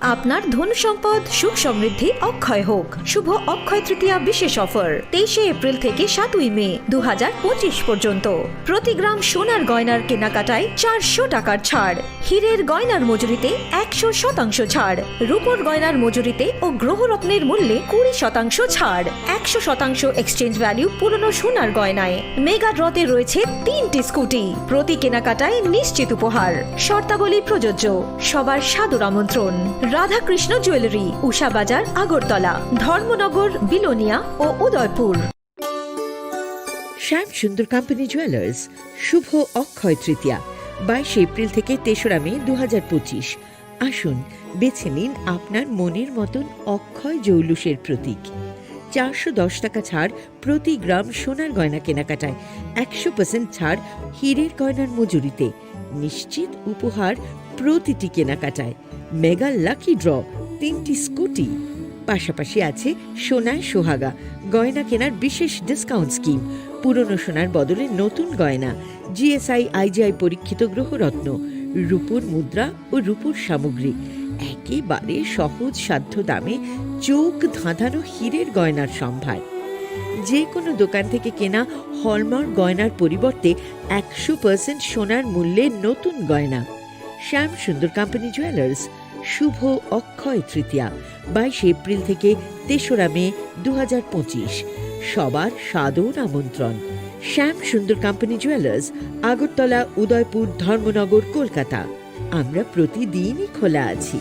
আপনার ধন সম্পদ সুখ সমৃদ্ধি অক্ষয় হোক। শুভ অক্ষয় তৃতীয়া বিশেষ অফার 23 এপ্রিল থেকে 7 মে 2025 পর্যন্ত। প্রতি গ্রাম সোনার গয়নার কেনাকাটায় 400 টাকার ছাড়, হীরের গয়নার মজুরিতে 100% ছাড়, রূপোর গয়নার মজুরিতে ও গ্রহরত্নের মূল্যে 20% ছাড়, 100% এক্সচেঞ্জ ভ্যালু পুরনো সোনার গয়নায়। মেগা ড্রতে রয়েছে 3টি স্কুটি, প্রতি কেনাকাটায় নিশ্চিত উপহার। শর্তাবলী প্রযোজ্য। সবার সাদর আমন্ত্রণ। রাধাকৃষ্ণ জুয়েলারি, উষা বাজার, আগরতলা, ধর্মনগর, বিলোনিয়া ও উদয়পুর। শ্যাম সুন্দর কোম্পানি জুয়েলার্স, শুভ অক্ষয় তৃতীয়া 22 এপ্রিল থেকে 3রা মে 2025। আসুন বেছে নিন আপনার মনের মতন অক্ষয় জৌলুসের প্রতীক। 410 টাকা ছাড় প্রতি গ্রাম সোনার গয়না কেনাকাটায়, 100% ছাড় হীরের গয়নার মজুরিতে, নিশ্চিত উপহার প্রতিটি কেনাকাটায়। মেগা লাকি ড্র 3টি স্কুটি, পাশাপাশি আছে সোনায় সোহাগা গয়না কেনার বিশেষ ডিসকাউন্ট স্কিম, পুরনো সোনার বদলে নতুন গয়না, জিএসআই আইজিআই পরীক্ষিত গ্রহরত্ন, রূপোর মুদ্রা ও রূপোর সামগ্রী, একেবারে সহজ সাধ্য দামে চোখ ধাঁধানো হীরের গয়নার সম্ভার। যে কোনো দোকান থেকে কেনা হলমার্ক গয়নার পরিবর্তে 100% সোনার মূল্যে নতুন গয়না। শ্যাম সুন্দর কোম্পানি জুয়েলার্স, শুভ অক্ষয় তৃতীয়া 22 এপ্রিল থেকে 3রা মে 2025। সবার সাদর আমন্ত্রণ। শ্যাম সুন্দর কোম্পানি জুয়েলার্স, আগরতলা, উদয়পুর, ধর্মনগর, কলকাতা। আমরা প্রতিদিনই খোলা আছি।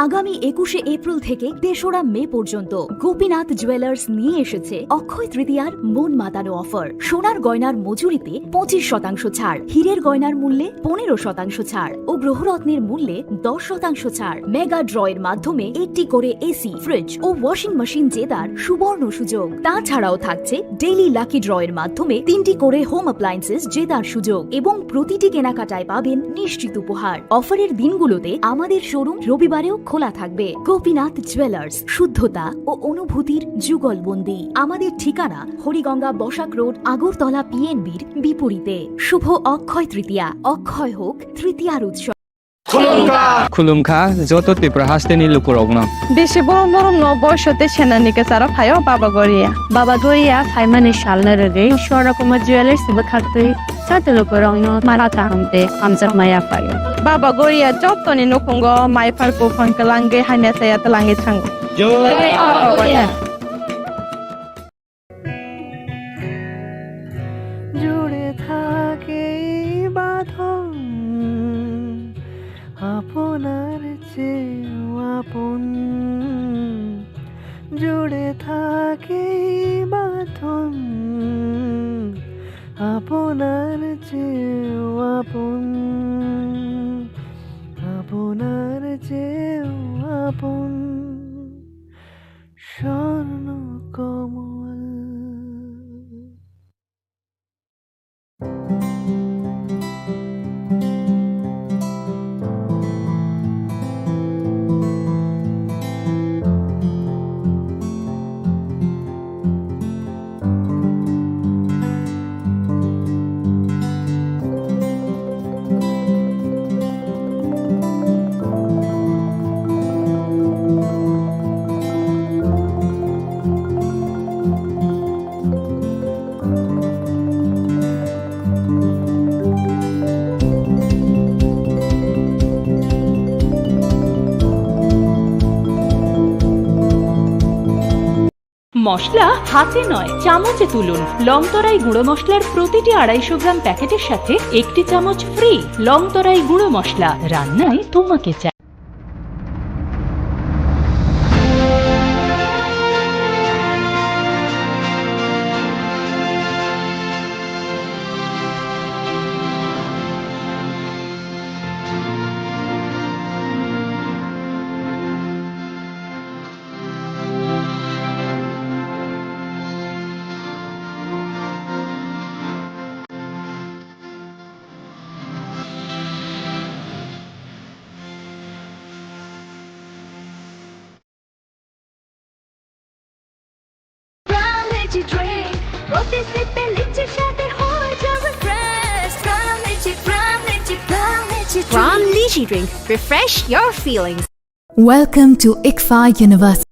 আগামী 21 এপ্রিল থেকে 3রা মে পর্যন্ত গোপীনাথ জুয়েলার্স নিয়ে এসেছে অক্ষয় তৃতীয়ার মন মাতানো অফার। সোনার গয়নার মজুরিতে 25% ছাড়, হীরের গয়নার মূল্যে 15% ছাড় ও গ্রহরত্নের মূল্যে 10% ছাড়। মেগা ড্রয়ের মাধ্যমে একটি করে এসি, ফ্রিজ ও ওয়াশিং মেশিন জেতার সুবর্ণ সুযোগ। তাছাড়াও থাকছে ডেইলি লাকি ড্রয়ের মাধ্যমে 3টি করে হোম অ্যাপ্লায়েন্সেস জেতার সুযোগ এবং প্রতিটি কেনাকাটায় পাবেন নিশ্চিত উপহার। অফারের দিনগুলোতে আমাদের শোরুম রবিবারেও খোলা থাকবে। গোপীনাথ জুয়েলার্স, শুদ্ধতা ও অনুভূতির যুগলবন্দি। আমাদের ঠিকানা হরিগঙ্গা বসাক রোড, আগরতলা পিএনবির বিপরীতে। শুভ অক্ষয় তৃতীয়া, অক্ষয় হোক তৃতীয়ার উৎসব। खुलुमखा जत त्रिपुरा हास्टेनि लुकुरगनो बेसे बरम बरम न बयसते सेनानिके सारा फायो बाबा गोरिया फाइमानि शालना रगे शोरा कुमा ज्वेलर्स बखाते साते लुकुरगनो माराता हमते हमजा माया फायो बाबा गोरिया जतनि नखंगो माइफार को फंकलांगे हाने साया तलांगे थांगो जय गोरिया जुड़े থাকে বাঁধন আপনার চেয়েও আপন, জুড়ে থাকে বাঁধন আপনার চেয়েও আপন, আপনার চেয়েও আপন স্বর্ণ কমল। মশলা হাতে নয় চামচে তুলুন। লংতরাই গুঁড়ো মশলার প্রতিটি 250 গ্রাম প্যাকেটের সাথে 1টি চামচ ফ্রি। লংতরাই গুঁড়ো মশলা, রান্নায় তোমাকে চাই। প্রাণ energy drink. Refresh your feelings. Welcome to ICFA University.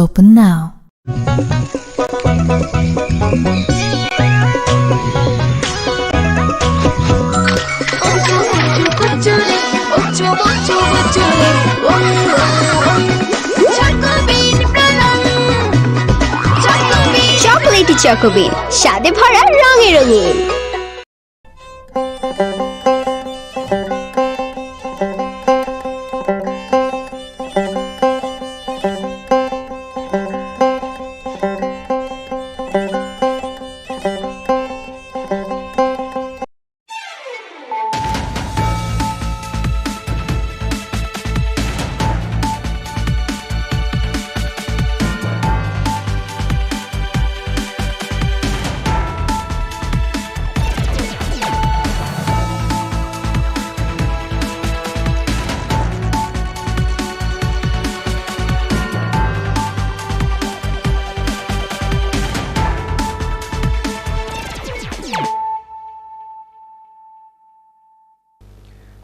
Open now. Chocolatey choco bean, স্বাদে ভরা রঙে রঙিন।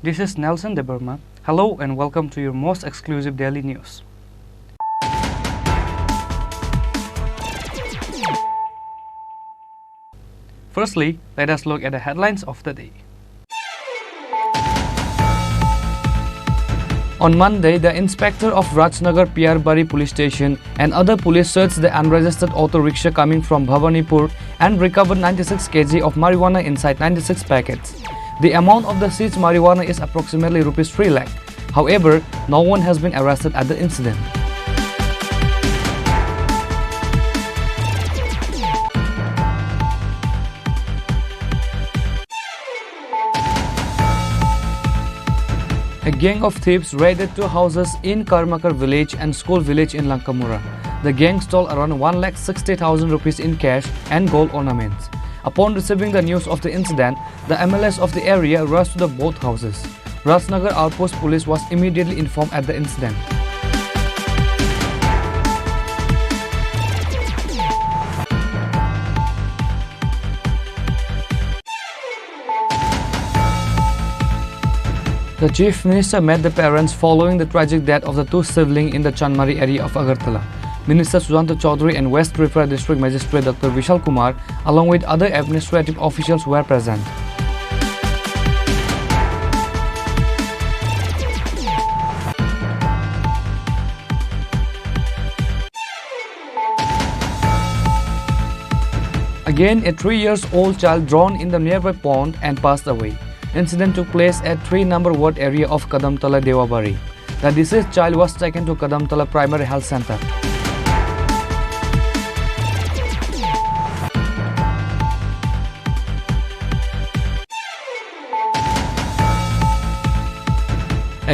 This is Nelson Deberma. Hello and welcome to your most exclusive daily news. Firstly, let us look at the headlines of the day. On Monday, the inspector of Rajnagar Piyarbari police station and other police searched the unregistered auto rickshaw coming from Bhavanipur and recovered 96 kg of marijuana inside 96 packets. The amount of the seized marijuana is approximately Rs 3 lakh. However, no one has been arrested at the incident. A gang of thieves raided two houses in Karmakar village and school village in Lankamura. The gang stole around 1,60,000 rupees in cash and gold ornaments. Upon receiving the news of the incident, the MLS of the area rushed to the both houses. Rajnagar Outpost Police was immediately informed at the incident. The Chief Minister met the parents following the tragic death of the two siblings in the Chanmari area of Agartala. Minister Sujanta Chaudhary and West Tripura District Magistrate Dr. Vishal Kumar, along with other administrative officials, were present. Again, a 3-year-old child drowned in the nearby pond and passed away. Incident took place at 3 number ward area of Kadamtala Dewabari. The deceased child was taken to Kadamtala Primary Health Center.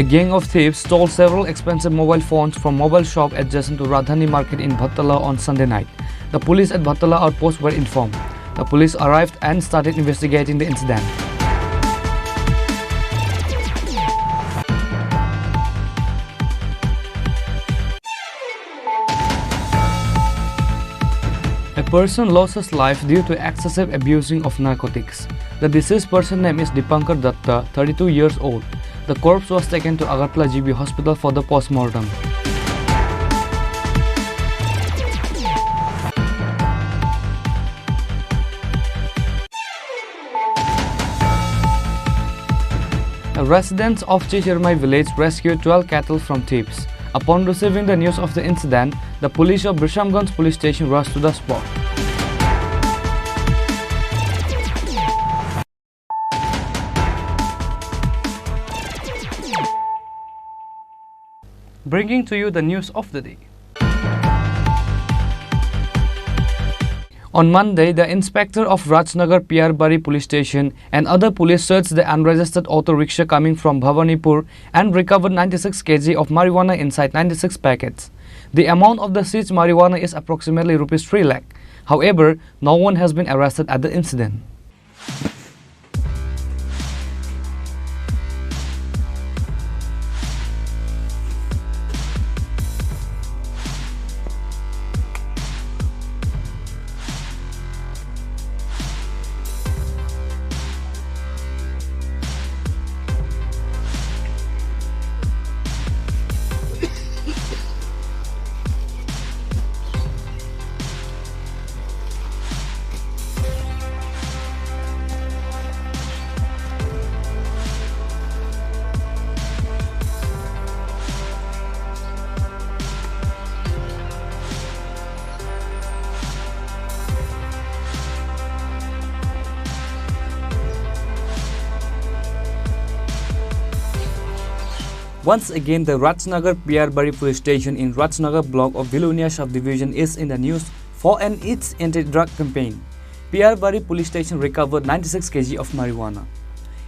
A gang of thieves stole several expensive mobile phones from mobile shop adjacent to Radhani Market in Bhattala on Sunday night. The police at Bhattala outpost were informed. The police arrived and started investigating the incident. A person lost his life due to excessive abusing of narcotics. The deceased person's name is Dipankar Datta, 32 years old. The corpse was taken to Agartala GB Hospital for the post-mortem. Residents of Chichirmai village rescued 12 cattle from thieves. Upon receiving the news of the incident, the police of Brishamganj police station rushed to the spot. Bringing to you the news of the day. On Monday, the inspector of Rajnagar Piyarbari police station and other police searched the unregistered auto rickshaw coming from Bhavanipur and recovered 96 kg of marijuana inside 96 packets. The amount of the seized marijuana is approximately Rs 3 lakh. However, no one has been arrested at the incident. Once again, the Rajnagar Piyarbari police station in Rajnagar block of Vilunia subdivision is in the news for its anti-drug campaign. Piyarbari police station recovered 96 kg of marijuana.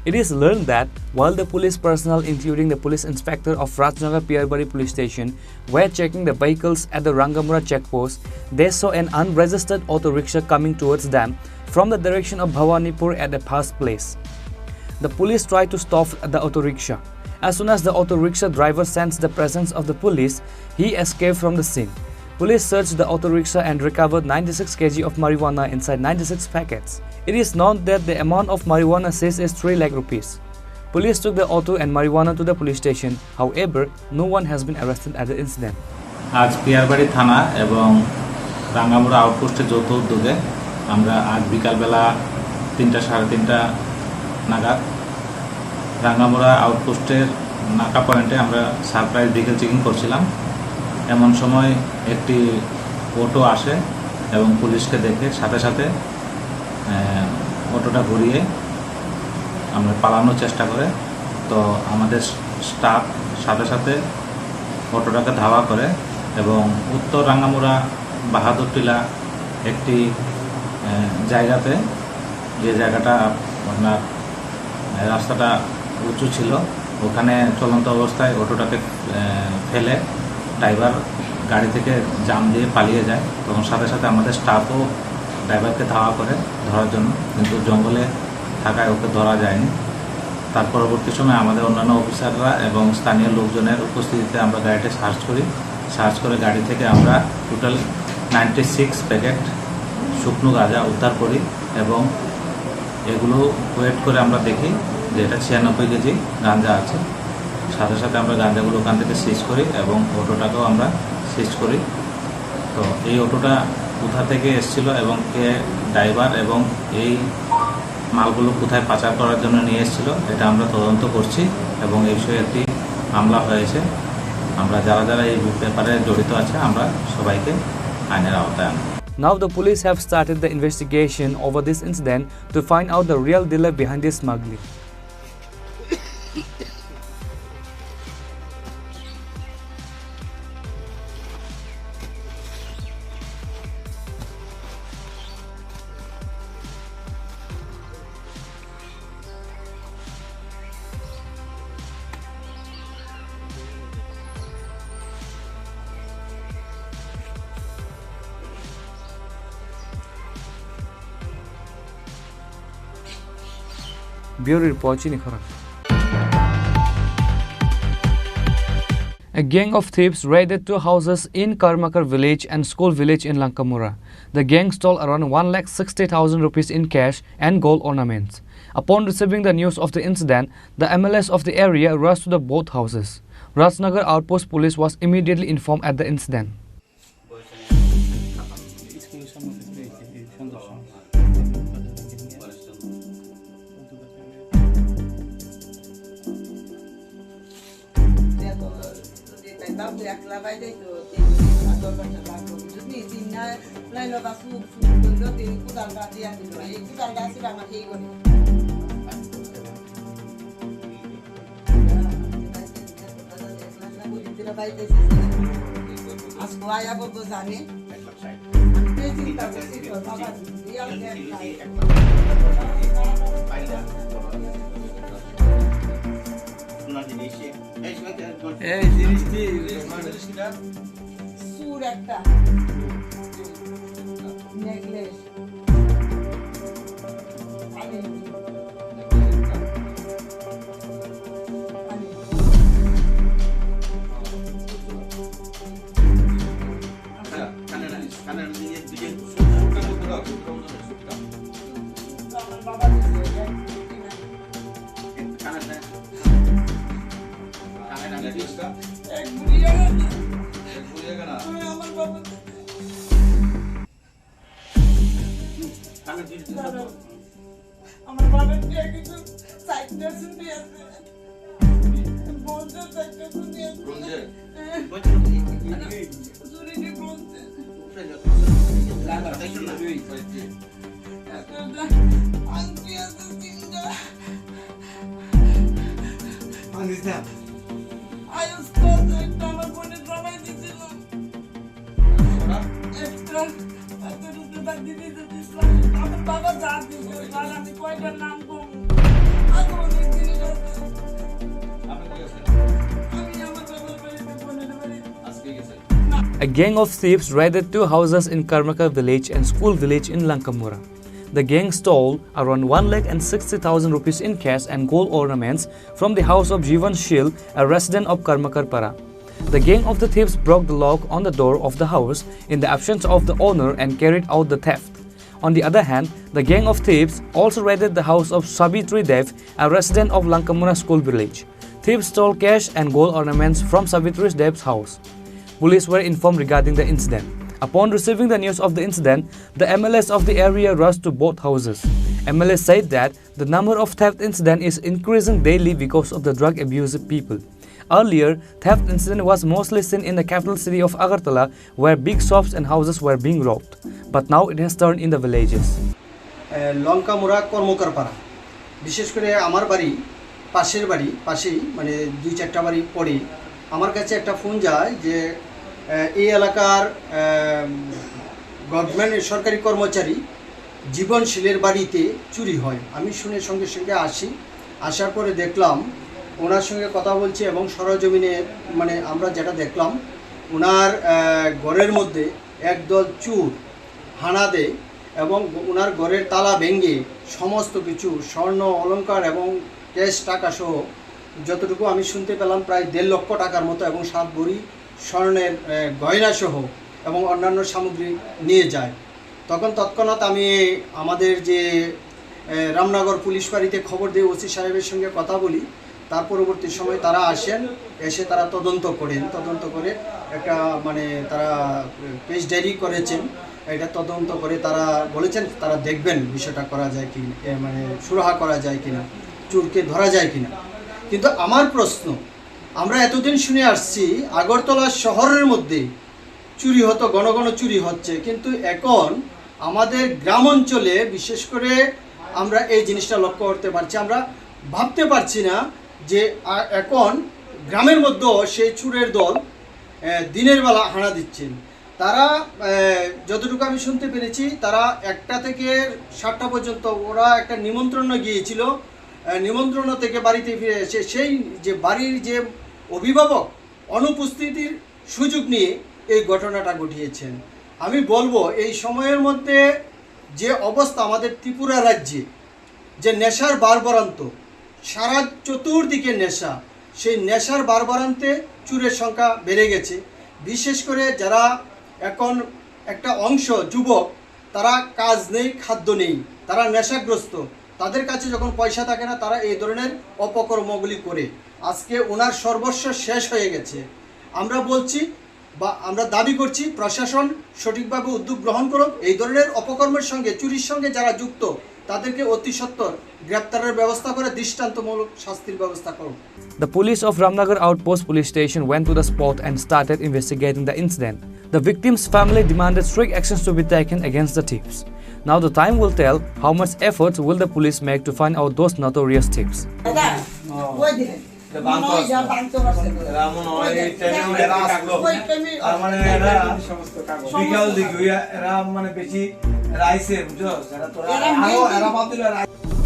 It is learned that while the police personnel, including the police inspector of Rajnagar Piyarbari police station, were checking the vehicles at the Rangamura checkpost, they saw an unregistered auto rickshaw coming towards them from the direction of Bhavanipur at a past place. The police tried to stop the auto rickshaw. As soon as the auto rickshaw driver sensed the presence of the police, he escaped from the scene. Police searched the auto rickshaw and recovered 96 kg of marijuana inside 96 packets. It is known that the amount of marijuana seized is 3 lakh rupees. Police took the auto and marijuana to the police station. However, no one has been arrested at the incident. आज पियारबाड़ी थाना एवं रांगामुड़ा आउटपोस्टे যৌথ উদ্যোগে আমরা আজ বিকালবেলা 3টা সাড়ে 3টা নাগাদ রাঙ্গামুড়া আউটপোস্টের নাকা পয়েন্টে আমরা সারপ্রাইজ ভেহিকল চেকিং করছিলাম। এমন সময় একটি অটো আসে এবং পুলিশকে দেখে সাথে সাথে অটোটা ঘুরিয়ে আমরা পালানোর চেষ্টা করে। তো আমাদের স্টাফ সাথে সাথে অটোটাকে ধাওয়া করে এবং উত্তর রাঙ্গামুড়া বাহাদুরটিলা একটি জায়গাতে, যে জায়গাটা আপনার রাস্তাটা উঁচু ছিল, ওখানে চলন্ত অবস্থায় অটোটাকে ফেলে ড্রাইভার গাড়ি থেকে জাম দিয়ে পালিয়ে যায়। তখন সাথে সাথে আমাদের স্টাফও ড্রাইভারকে ধাওয়া করে ধরার জন্য, কিন্তু জঙ্গলে থাকায় ওকে ধরা যায়নি। তার পরবর্তী সময় আমাদের অন্যান্য অফিসাররা এবং স্থানীয় লোকজনের উপস্থিতিতে আমরা গাড়িটা সার্চ করে গাড়ি থেকে আমরা টোটাল 96 প্যাকেট শুকনো গাঁজা উদ্ধার করি এবং এগুলো ওয়েট করে আমরা দেখি যে এটা 96 কেজি গাঁজা আছে। সাথে সাথে আমরা গাঁজাগুলো ওখান থেকে সিজ করি এবং অটোটাকেও আমরা সিজ করি। তো এই অটোটা কোথা থেকে এসেছিল এবং কে ড্রাইভার এবং এই মালগুলো কোথায় পাচার করার জন্য নিয়ে এসেছিল এটা আমরা তদন্ত করছি এবং এই বিষয়ে একটি মামলা হয়েছে। আমরা যারা যারা এই ব্যাপারে জড়িত আছে আমরা সবাইকে আইনের আওতায় আনব। Now the police have started the investigation over this incident to find out the real dealer behind this smuggling. Bureau Report, Chini Khorang. A gang of thieves raided two houses in Karmakar village and school village in Lankamura. The gang stole around 1,60,000 rupees in cash and gold ornaments. Upon receiving the news of the incident, the MLS of the area rushed to the both houses. Rajnagar Outpost Police was immediately informed at the incident. A gang of thieves raided two houses in Karmakar village and school village in Lankamura. The gang stole around 1,60,000 rupees in cash and gold ornaments from the house of Jivan Shil, a resident of Karmakar Para. The gang of the thieves broke the lock on the door of the house in the absence of the owner and carried out the theft. On the other hand, the gang of thieves also raided the house of Savitri Dev, a resident of Lankamura school village. Thieves stole cash and gold ornaments from Savitri Dev's house. Police were informed regarding the incident. Upon receiving the news of the incident, the MLS of the area rushed to both houses. MLS said that the number of theft incidents is increasing daily because of the drug abusive people. Earlier, theft incident was mostly seen in the capital city of Agartala, where big shops and houses were being robbed. But now it has turned in the villages. Lankamura কর্মকার পাড়া, বিশেষ করে আমার বাড়ি পাশেই মানে 2-4টা বাড়ি পড়ে আমার কাছে একটা ফোন যায় যে এই এলাকার গভর্নমেন্ট সরকারি কর্মচারী জীবনশীলের বাড়িতে চুরি হয়। আমি শুনে সঙ্গে সঙ্গে আসার পরে দেখলাম ওনার সঙ্গে কথা বলছি এবং সরজমিনে মানে আমরা যেটা দেখলাম ওনার ঘরের মধ্যে একদল চোর হানা দেয় এবং ওনার ঘরের তালা ভেঙে সমস্ত কিছু স্বর্ণ অলংকার এবং ক্যাশ টাকা সহ যতটুকু আমি শুনতে পেলাম প্রায় 1.5 লক্ষ টাকার মতো এবং 7 ভরি স্বর্ণের গয়না সহ এবং অন্যান্য সামগ্রী নিয়ে যায়। তখন তৎক্ষণাৎ আমি আমাদের যে রামনগর পুলিশ ফাঁড়িতে খবর দিয়ে ওসি সাহেবের সঙ্গে কথা বলি। তার পরবর্তী সময় তারা আসেন, এসে তারা তদন্ত করে একটা মানে তারা কেস ডায়েরি করেছেন। এটা তদন্ত করে তারা বলেছেন তারা দেখবেন বিষয়টা করা যায় কি মানে সুরাহা করা যায় কিনা, চোরকে ধরা যায় কিনা। কিন্তু আমার প্রশ্ন, আমরা এতদিন শুনে আসছি আগরতলা শহরের মধ্যে চুরি হতো, ঘন ঘন চুরি হচ্ছে, কিন্তু এখন আমাদের গ্রাম অঞ্চলে বিশেষ করে আমরা এই জিনিসটা লক্ষ্য করতে পারছি। আমরা ভাবতে পারছি না যে এখন গ্রামের মধ্যেও সেই চোরের দল দিনের বেলা হানা দিচ্ছেন। তারা যতটুকু আমি শুনতে পেরেছি তারা 1টা থেকে 7টা পর্যন্ত ওরা একটা নিমন্ত্রণে গিয়েছিল। নিমন্ত্রণ থেকে বাড়িতে ফিরে এসে সেই যে বাড়ির যে অভিভাবক অনুপস্থিতির সুযোগ নিয়ে এই ঘটনাটা ঘটিয়েছেন। আমি বলবো এই সময়ের মধ্যে যে অবস্থা আমাদের ত্রিপুরা রাজ্যে যে নেশার বারবারান্ত, সারা চতুর্দিকে নেশা, সেই নেশার বারবারান্তে চুরের সংখ্যা বেড়ে গেছে। বিশেষ করে যারা এখন একটা অংশ যুবক, তারা কাজ নেই, খাদ্য নেই, তারা নেশাগ্রস্ত, তাদের কাছে যখন পয়সা থাকে না তারা এই ধরনের অপকর্মগুলি করে। আজকে ওনার সর্বস্ব শেষ হয়ে গেছে। আমরা বলছি বা আমরা দাবি করছি প্রশাসন সঠিকভাবে উদ্যোগ গ্রহণ করুক, এই ধরনের অপকর্মের সঙ্গে, চুরির সঙ্গে যারা যুক্ত তাদেরকে অতি সত্বর গ্রেপ্তারের ব্যবস্থা করে দৃষ্টান্তমূলক শাস্তির ব্যবস্থা করুক। The police of Ramnagar Outpost Police Station went to the spot and started investigating the incident. The victim's family demanded strict actions to be taken against the thieves. Now the time will tell how much efforts will the police make to find out those notorious thieves.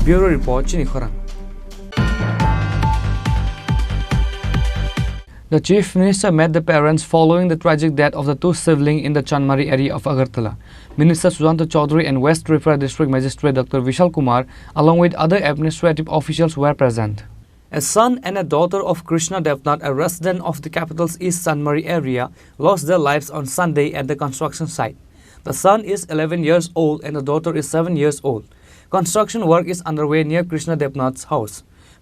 Bureau Report, Chini Khorang. The Chief Minister met the parents following the tragic death of the two siblings in the Chanmari area of Agartala. Minister Sujanta Chaudhary and West Tripura District Magistrate Dr. Vishal Kumar, along with other administrative officials, were present. A son and a daughter of Krishna Devnath, a resident of the capital's East Chanmari area, lost their lives on Sunday at the construction site. The son is 11 years old and the daughter is 7 years old. Construction work is underway near Krishna Devnath's house.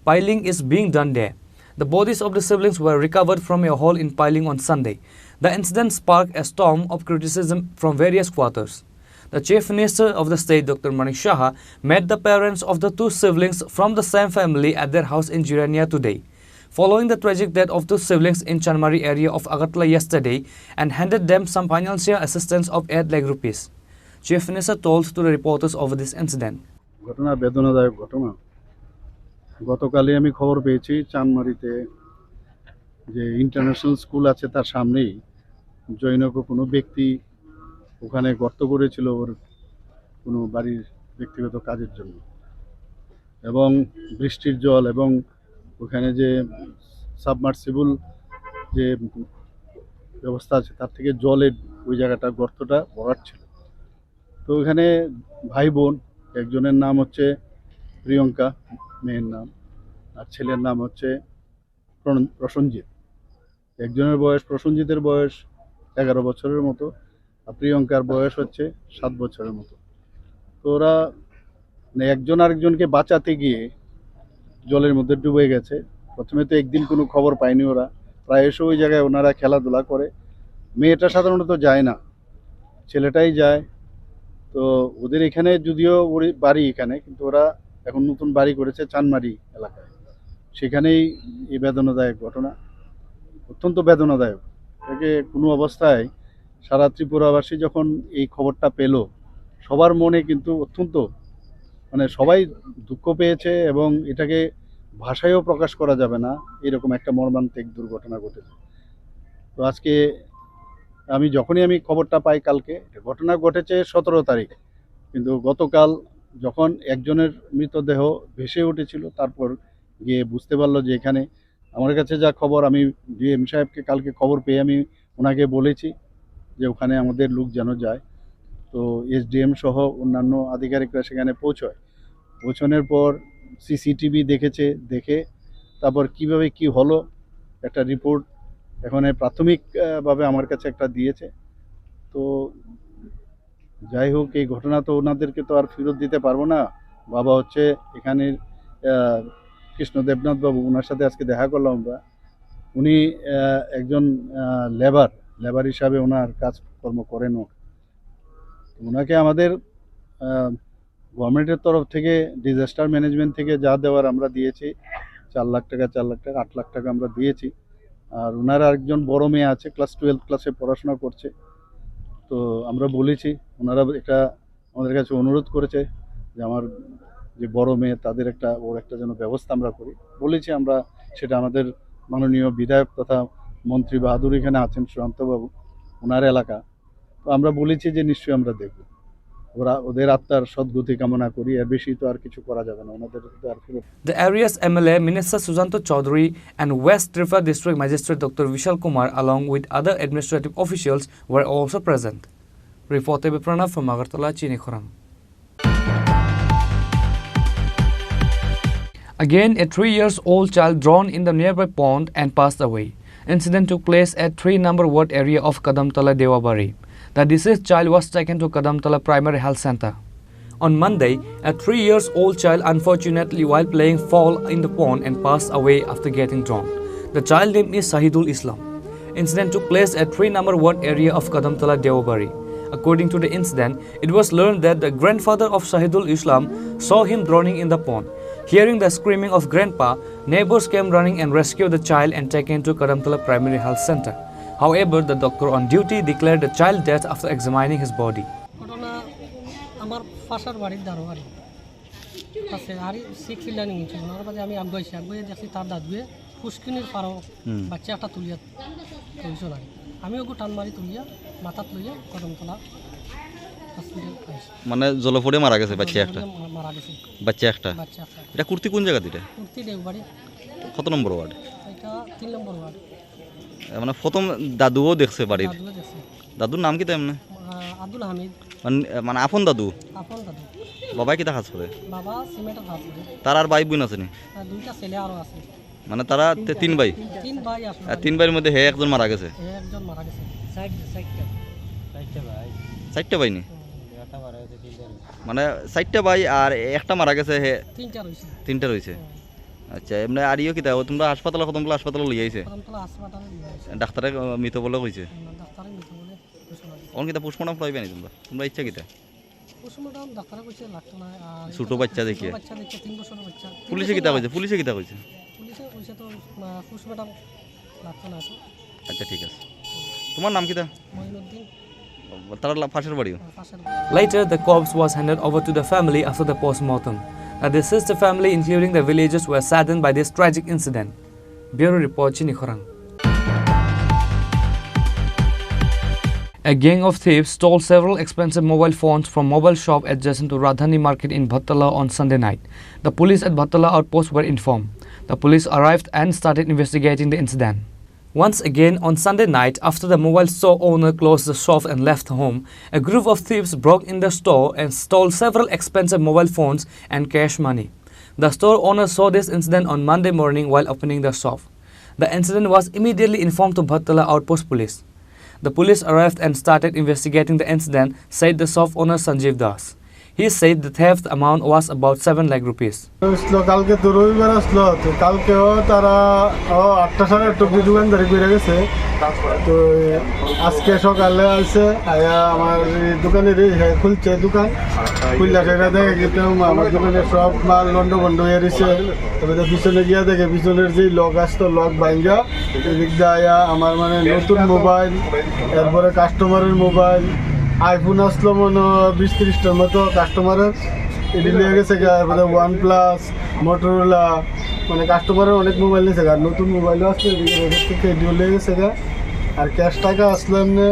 Piling is being done there. The bodies of the siblings were recovered from a hole in piling on Sunday. The incident sparked a storm of criticism from various quarters. The Chief Minister of the state, Dr. Manik Shah, met the parents of the two siblings from the same family at their house in Jirania today, following the tragic death of two siblings in Chanmari area of Agartala yesterday, and handed them some financial assistance of 8 lakh rupees. Chief Minister told to the reporters over this incident. ঘটনা বেদনাদায়ক ঘটনা। গতকালই আমি খবর পেয়েছি চানমারিতে যে international school আছে তার সামনেই জৈনক কোনো ব্যক্তি ওখানে গর্ত করেছিল ওর কোনো বাড়ির ব্যক্তিগত কাজের জন্য, এবং বৃষ্টির জল এবং ওখানে যে সাবমার্সিবল যে ব্যবস্থা আছে তার থেকে জলের ওই জায়গাটা গর্তটা ভরাট ছিল। তো ওখানে ভাই বোন, একজনের নাম হচ্ছে প্রিয়ঙ্কা মেয়ের নাম, আর ছেলের নাম হচ্ছে প্রসঞ্জিৎ। একজনের বয়স, প্রসঞ্জিতের বয়স 11 বছরের মতো, আর প্রিয়ঙ্কার বয়স হচ্ছে 7 বছরের মতো। তো ওরা একজন আরেকজনকে বাঁচাতে গিয়ে জলের মধ্যে ডুবে গেছে। প্রথমে তো একদিন কোনো খবর পায়নি ওরা, প্রায় এসে ওই জায়গায় ওনারা খেলাধুলা করে। মেয়েটা সাধারণত যায় না, ছেলেটাই যায়। তো ওদের এখানে যদিও ওর বাড়ি এখানে, কিন্তু ওরা এখন নতুন বাড়ি করেছে চানমারি এলাকায়, সেখানেই এই বেদনাদায়ক ঘটনা। অত্যন্ত বেদনাদায়ক। একে কোনো অবস্থায় সারা ত্রিপুরাবাসী যখন এই খবরটা পেল, সবার মনে কিন্তু অত্যন্ত সবাই দুঃখ পেয়েছে, এবং এটাকে ভাষায়ও প্রকাশ করা যাবে না, এরকম একটা মর্মান্তিক দুর্ঘটনা ঘটেছে। তো আজকে যখনই আমি খবরটা পাই, কালকে ঘটনা ঘটেছে 17 তারিখ, কিন্তু গতকাল যখন একজনের মৃতদেহ ভেসে উঠেছিল, তারপর গিয়ে বুঝতে পারলো যে এখানে, আমার কাছে যা খবর, আমি ডিএম সাহেবকে কালকে খবর পেয়ে আমি ওনাকে বলেছি যে ওখানে আমাদের লোক যেন যায়। তো এসডিএম সহ অন্যান্য আধিকারিকরা সেখানে পৌঁছানোর পর সিসিটিভি দেখেছে, দেখে তারপর কিভাবে কি হলো একটা রিপোর্ট এখন প্রাথমিকভাবে আমার কাছে একটা দিয়েছে। তো যাই হোক, এই ঘটনা তো ওনাদেরকে তো আর ফেরত দিতে পারবো না। বাবা হচ্ছে এখানের কৃষ্ণ দেবনাথ বাবু, ওনার সাথে আজকে দেখা করলাম আমরা। উনি একজন লেবার হিসাবে ওনার কাজকর্ম করেন। ওনাকে আমাদের গভর্নমেন্টের তরফ থেকে, ডিজাস্টার ম্যানেজমেন্ট থেকে যা দেওয়ার আমরা দিয়েছি, 4 লাখ টাকা, 8 লাখ টাকা আমরা দিয়েছি। আর ওনার আরেকজন বড় মেয়ে আছে, ক্লাস 12 ক্লাসে পড়াশোনা করছে। তো আমরা বলেছি, ওনারা একটা আমাদের কাছে অনুরোধ করেছে যে আমার যে বড় মেয়ে, তাদের ওর একটা যেন ব্যবস্থা আমরা করি। বলেছি আমরা সেটা, আমাদের মাননীয় বিধায়ক তথা মন্ত্রী বাহাদুর এখানে আছেন, সুশান্তবাবু, ওনার এলাকা। তো আমরা বলেছি যে নিশ্চয়ই আমরা দেখব, ওদের আত্মার সদ্গতি কামনা করি, এর বেশি তো আর কিছু করা যাবে না ওনাদের আর ফেরত। The area's MLA, Minister Sujanta Chaudhary, and West Tripura District Magistrate Dr. Vishal Kumar, along with other administrative officials, were also present. Reported by Pranav from Agartala, Chini Khorang. Again, a 3-year-old child drowned in the nearby pond and passed away. Incident took place at 3 number ward area of Kadamtala, Dewabari. The deceased child was taken to Kadamtala Primary Health Center. On Monday, a 3-year-old child unfortunately while playing fell in the pond and passed away after getting drowned. The child name is Sahidul Islam. Incident took place at 3 number ward area of Kadamtala, Dewabari. According to the incident, it was learned that the grandfather of Sahidul Islam saw him drowning in the pond. Hearing the screaming of grandpa, neighbors came running and rescued the child and taken to Kadamtala Primary Health Center. However, the doctor on duty declared the child dead after examining his body. আমার পাশার বাড়ির দারোয়ারি আছে আর 6 lining ছিল ওনার বাদে আমি আগুয়ে দেখছি তার দাদুয়ে ফুসকিনির পারো বাচ্চা একটা তুলিয়া কইছো না আমি ওকে টান মারি তুলিয়া মাথাত লইয়া কদমতলা হসপিটাল আইছি মানে জলফড়ে মারা গেছে বাচ্চা একটা মারা গেছে বাচ্চা একটা এটা কুর্তি কোন জায়গা দিটা কুর্তি দেওবাড়ি কত নম্বর ওয়ার্ড এটা 3 নম্বর ওয়ার্ড মানে প্রথম দাদুও দেখছে বাড়ির দাদুও দেখছে দাদুর নাম কি তেমনে আব্দুল হামিদ মানে আপন দাদু বাবা কি কাজ করে বাবা সিমেন্টের কাজ করে তার আর ভাই বোন আছে নি দুইটা ছেলে আরো আছে মানে তারা 3 ভাই 3 ভাই আছে আর 3 ভাইয়ের মধ্যে হে একজন মারা গেছে একজন মারা গেছে 60 ভাই 60টা ভাই নি মানে 60টা ভাই আর একটা মারা গেছে হে 3টা রইছে আচ্ছা এমনি আর ইও কি দাও তোমরা হাসপাতালে কতমলা হাসপাতালে লই আইছে ডাক্তারে মৃত বলে কইছে ডাক্তারে মৃত বলে কোন কিটা পোস্টমর্টম পাইবে নি তোমরা ইচ্ছা কিটা পোস্টমর্টম ডাক্তারে কইছে লাগতো না আর ছোট বাচ্চা দেখে 3 বছরের বাচ্চা পুলিশে কিটা কইছে পুলিশে তো পোস্টমর্টম লাগতো না আচ্ছা ঠিক আছে তোমার নাম কিটা মইনুদ্দিন তার পাশের বাড়িও Later, the corpse was handed over to the family after the post-mortem. The deceased family, including the villagers, were saddened by this tragic incident. Bureau Report, Chini Khorang. A gang of thieves stole several expensive mobile phones from mobile shop adjacent to Radhani Market in Bhattala on Sunday night. The police at Bhattala outpost were informed. The police arrived and started investigating the incident. Once again, on Sunday night, after the mobile store owner closed the shop and left home, a group of thieves broke in the store and stole several expensive mobile phones and cash money. The store owner saw this incident on Monday morning while opening the shop. The incident was immediately informed to Bhattala Outpost Police. The police arrived and started investigating the incident, said the shop owner Sanjeev Das. He said the theft amount was about 7 lakh rupees. কালকে তো রবিবার আসলো তো কালকেও তারা 8টা সাড়ে 8টা দোকানদারি করে গেছে তো আজকে সকালে আসে আমার দোকানের খুলছে দোকান খুললা সেটা দেখে কিন্তু আমার দোকানের সব মাল লন্ড বন্ড হয়ে রয়েছে তবে পিছনে গিয়া দেখে পিছনের যে লক আসতো লক ভাঙ্গা এদিক দিয়ে আমার মানে নতুন মোবাইল এরপরে কাস্টমারের মোবাইল আইফোন আসলো মনে 20-30টার মতো কাস্টমারের এটি নিয়ে গেছে OnePlus মোটরোলা মানে কাস্টমারের অনেক মোবাইল নিয়েছে আর নতুন মোবাইলও আসছে এদিকে এটিও নিয়ে গেছে আর ক্যাশ টাকা আসলো এমনি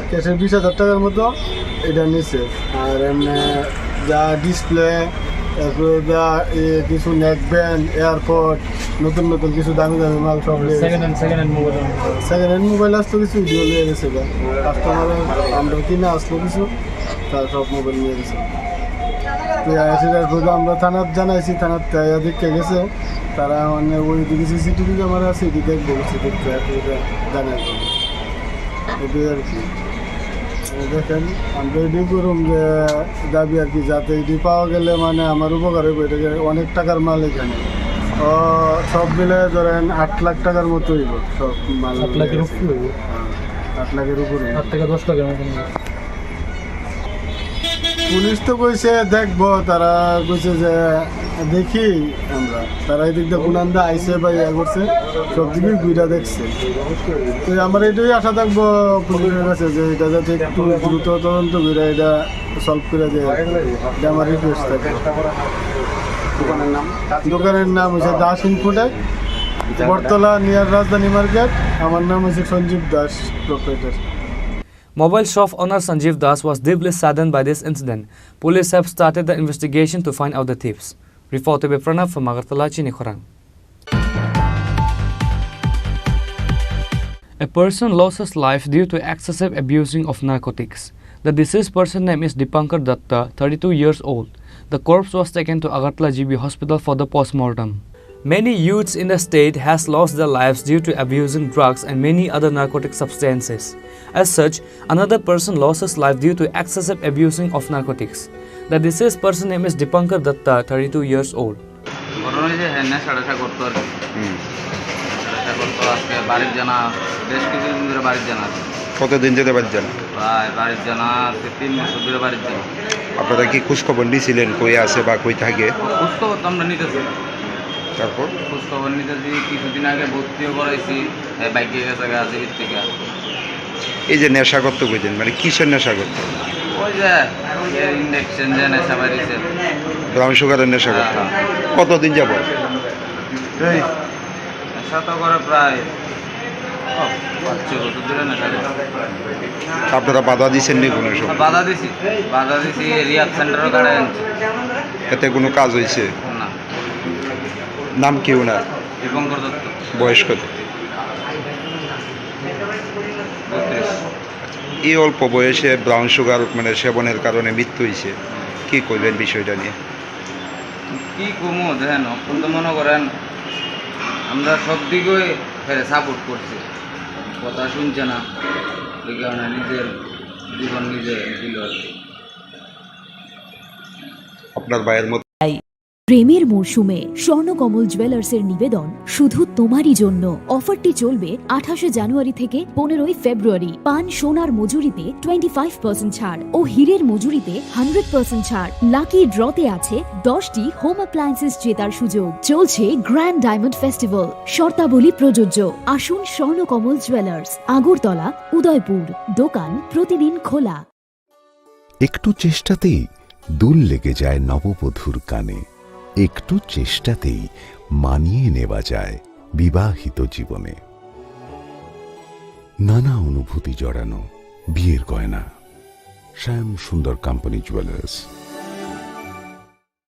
ক্যাশের 20,000 টাকার মতো এটা নিয়েছে আর এমনি যা ডিসপ্লে তারপরে যা কিছু নেক ব্যান্ড এয়ারপড নতুন নতুন কিছু দামি দামি মাল সব সেকেন্ড হ্যান্ড মোবাইল আসলো কিছু ভিডিও নিয়ে গেছে কাস্টমারের আমরা কিনে আসলো কিছু তার সব মোবাইল নিয়ে গেছে তো আমরা থানার জানাইছি থানার দিকে গেছে তারা মানে ওই দিকে সিসিটিভি ক্যামেরা আছে এটি দেখবো জানাই এটি আর কি দেখেন আমরা এটি করুন যে দাবি আর কি যাতে এটি পাওয়া গেলে মানে আমার উপকার হবে এটাকে অনেক টাকার মাল এখানে সব মিলে ধরেন 8 লাখ টাকার মতো হইব সব মাল 8 লাখের উপরে 8 লাখের উপরে 8 থেকে 10 লাখের মতো পুলিশ তো কইছে দেখবো তারা কইছে যে দেখি আমরা তারা এই দিক দিয়ে পুনান্দা আইসে বা ইয়া করছে সব দিকেই ঘুরা দেখছে তো আমার এটাই আশা থাকবো পুলিশের কাছে যে এটা যাতে একটু দ্রুত তদন্ত করে এটা সলভ করে দেয় এটা আমার রিকোয়েস্ট থাকে দোকানের নাম হচ্ছে Das Infotech Battala near Rajdhani market আমার নাম হচ্ছে Sanjeev Das proprietor Mobile shop owner Sanjeev Das was deeply saddened by this incident. Police have started the investigation to find out the thieves. Reported by Pranav from Agartala, Chini Khorang. A person lost his life due to excessive abusing of narcotics. The deceased person's name is Dipankar Datta, 32 years old. The corpse was taken to Agartala GB Hospital for the post-mortem. Many youths in the state has lost their lives due to abusing drugs and many other narcotic substances. As such, another person lost his life due to excessive abusing of narcotics. The deceased person name is Dipankar Datta, 32 years old. কতদিন ধরে বাড়ি জানা? প্রায় বাড়ির জানা 3 বছর ধরে বাড়ির জানা। আপনারা কি খোঁজখবর নিয়েছিলেন কই আছে বা কই থাকে? খোঁজখবর তো আমরা নিতেছি। তারপর খোঁজখবর নিতেছি, কিছুদিন আগে ভর্তিও করাইছি, বাইকে গেছে গাছে থেকে। এই যে নেশা করতে কইছেন, মানে কিসের নেশা করতে? ওই যে ইন্ডেকশন যে নেশা বাড়িছে, ব্রাউন সুগারের নেশা করতে। কতদিন যাব? নেশা তো করে প্রায় 5-6 বছর ধরে নেশা করে। আপনারা বাধা দিচ্ছেন নি কোনো সময়? বাধা দিছি, রিয়াব সেন্টারও কাড়ে আনছি। এতে কোনো কাজ হয়েছে না। নাম কি ওনার? দীপঙ্কর দত্ত। বয়স কত? 32। এই অল্প বয়সে ব্রাউন সুগার মানে সেবনের কারণে মৃত্যু হয়েছে, কি করবেন বিষয়টা নিয়ে? কি কমো দেখেন, অত্যন্ত মনে করেন আমরা সব দিকে সাপোর্ট করছি, কথা শুনছে না, এই কারণে নিজের জীবন নিজে দিল আর কি। আপনার ভাইয়ের মতো প্রেমের মরশুমে স্বর্ণকমল জুয়েলার্সের নিবেদন শুধু তোমারই জন্য। অফারটি চলবে 28 জানুয়ারি থেকে 15 ফেব্রুয়ারি। পান সোনার মজুরিতে 25% ছাড় ও হীরের মজুরিতে 100% ছাড়। লাকি ড্রতে আছে 10টি হোম অ্যাপ্লায়েন্সেস জেতার সুযোগ। চলছে গ্র্যান্ড ডায়মন্ড ফেস্টিভ্যাল, শর্তাবলী প্রযোজ্য। আসুন স্বর্ণকমল জুয়েলার্স, আগরতলা, উদয়পুর। দোকান প্রতিদিন খোলা। একটু চেষ্টাতেই দুল লেগে যায় নববধূর কানে, একটু চেষ্টাতেই মানিয়ে নেওয়া যায় বিবাহিত জীবনে। নানা অনুভূতি জড়ানো বিয়ের গয়না। শ্যাম সুন্দর কোম্পানি জুয়েলার্স।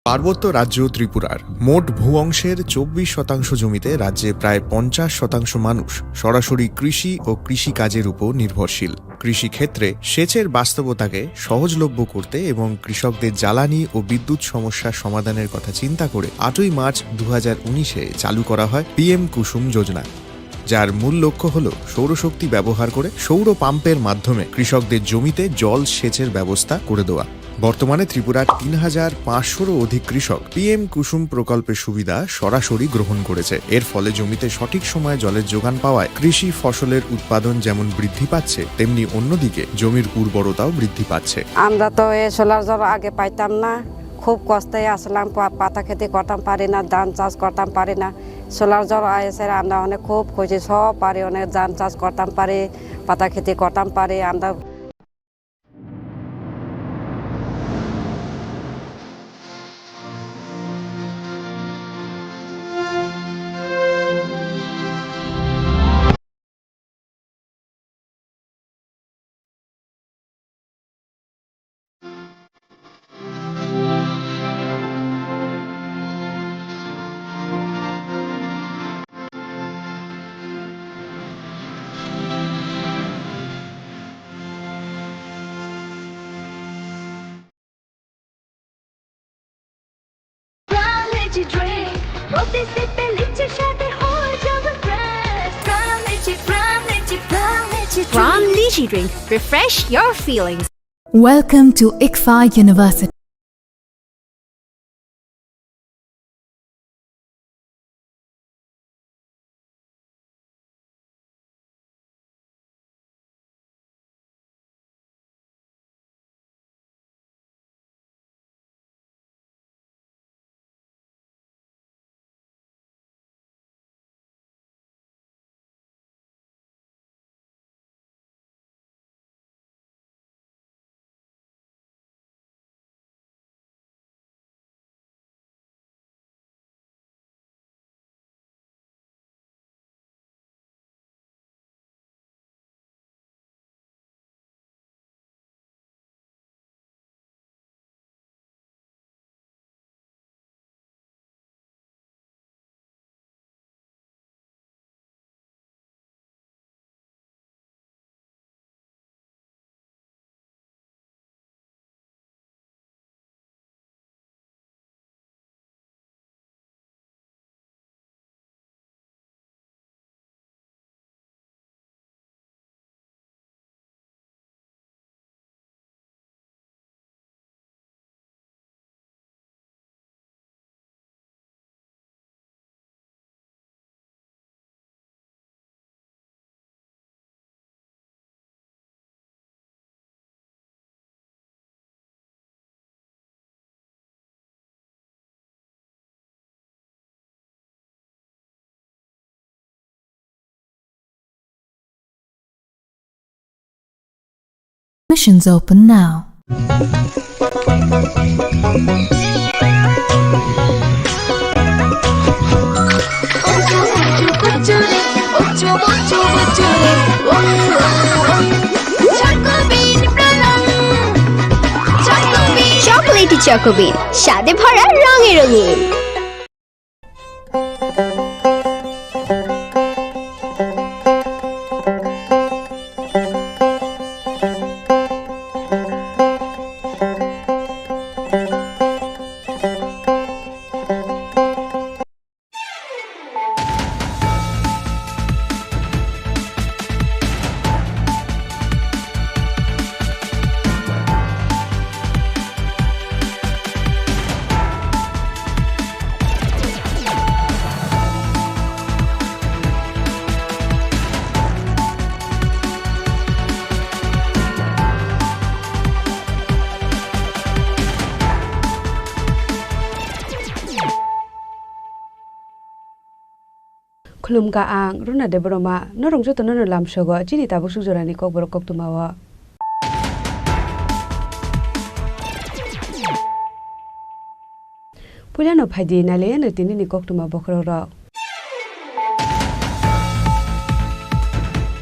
পার্বত্য রাজ্য ত্রিপুরার মোট ভূ অংশের 24% জমিতে রাজ্যে প্রায় 50% মানুষ সরাসরি কৃষি ও কৃষিকাজের উপর নির্ভরশীল। কৃষিক্ষেত্রে সেচের বাস্তবতাকে সহজলভ্য করতে এবং কৃষকদের জ্বালানি ও বিদ্যুৎ সমস্যার সমাধানের কথা চিন্তা করে 8ই মার্চ 2019-এ চালু করা হয় PM কুসুম যোজনা, যার মূল লক্ষ্য হল সৌরশক্তি ব্যবহার করে সৌর পাম্পের মাধ্যমে কৃষকদের জমিতে জল সেচের ব্যবস্থা করে দেওয়া। বর্তমানে ত্রিপুরার 3500-রও অধিক কৃষক PM কুসুম প্রকল্পের সুবিধা সরাসরি গ্রহণ করেছে। এর ফলে জমিতে সঠিক সময়ে জলের যোগান পাওয়ায় কৃষি ফসলের উৎপাদন যেমন বৃদ্ধি পাচ্ছে, তেমনি অন্যদিকে জমির উর্বরতাও বৃদ্ধি পাচ্ছে। আমরা তো এই সোলার জল আগে পাইতাম না, খুব কষ্টে আসলাম, পাতা খেতে করতাম পারি না, ধান চাষ করতাম পারি না। সোলার জল এসে আমরা অনেক খুব খুশি, সব পারি, অনেক ধান চাষ করতাম পারি, পাতা খেতে করতাম পারি। আমরা From Lychee Drink, refresh your feelings. Welcome to ICFA University. Admissions open now. Chocolatey choco bean, স্বাদে ভরা রঙে রঙিন। Khulumka ang runa de broma norong joto nor lam sogo chini tabu sujorani kokborok koktumawa Pulano phaidi nale na tinini koktuma bokroro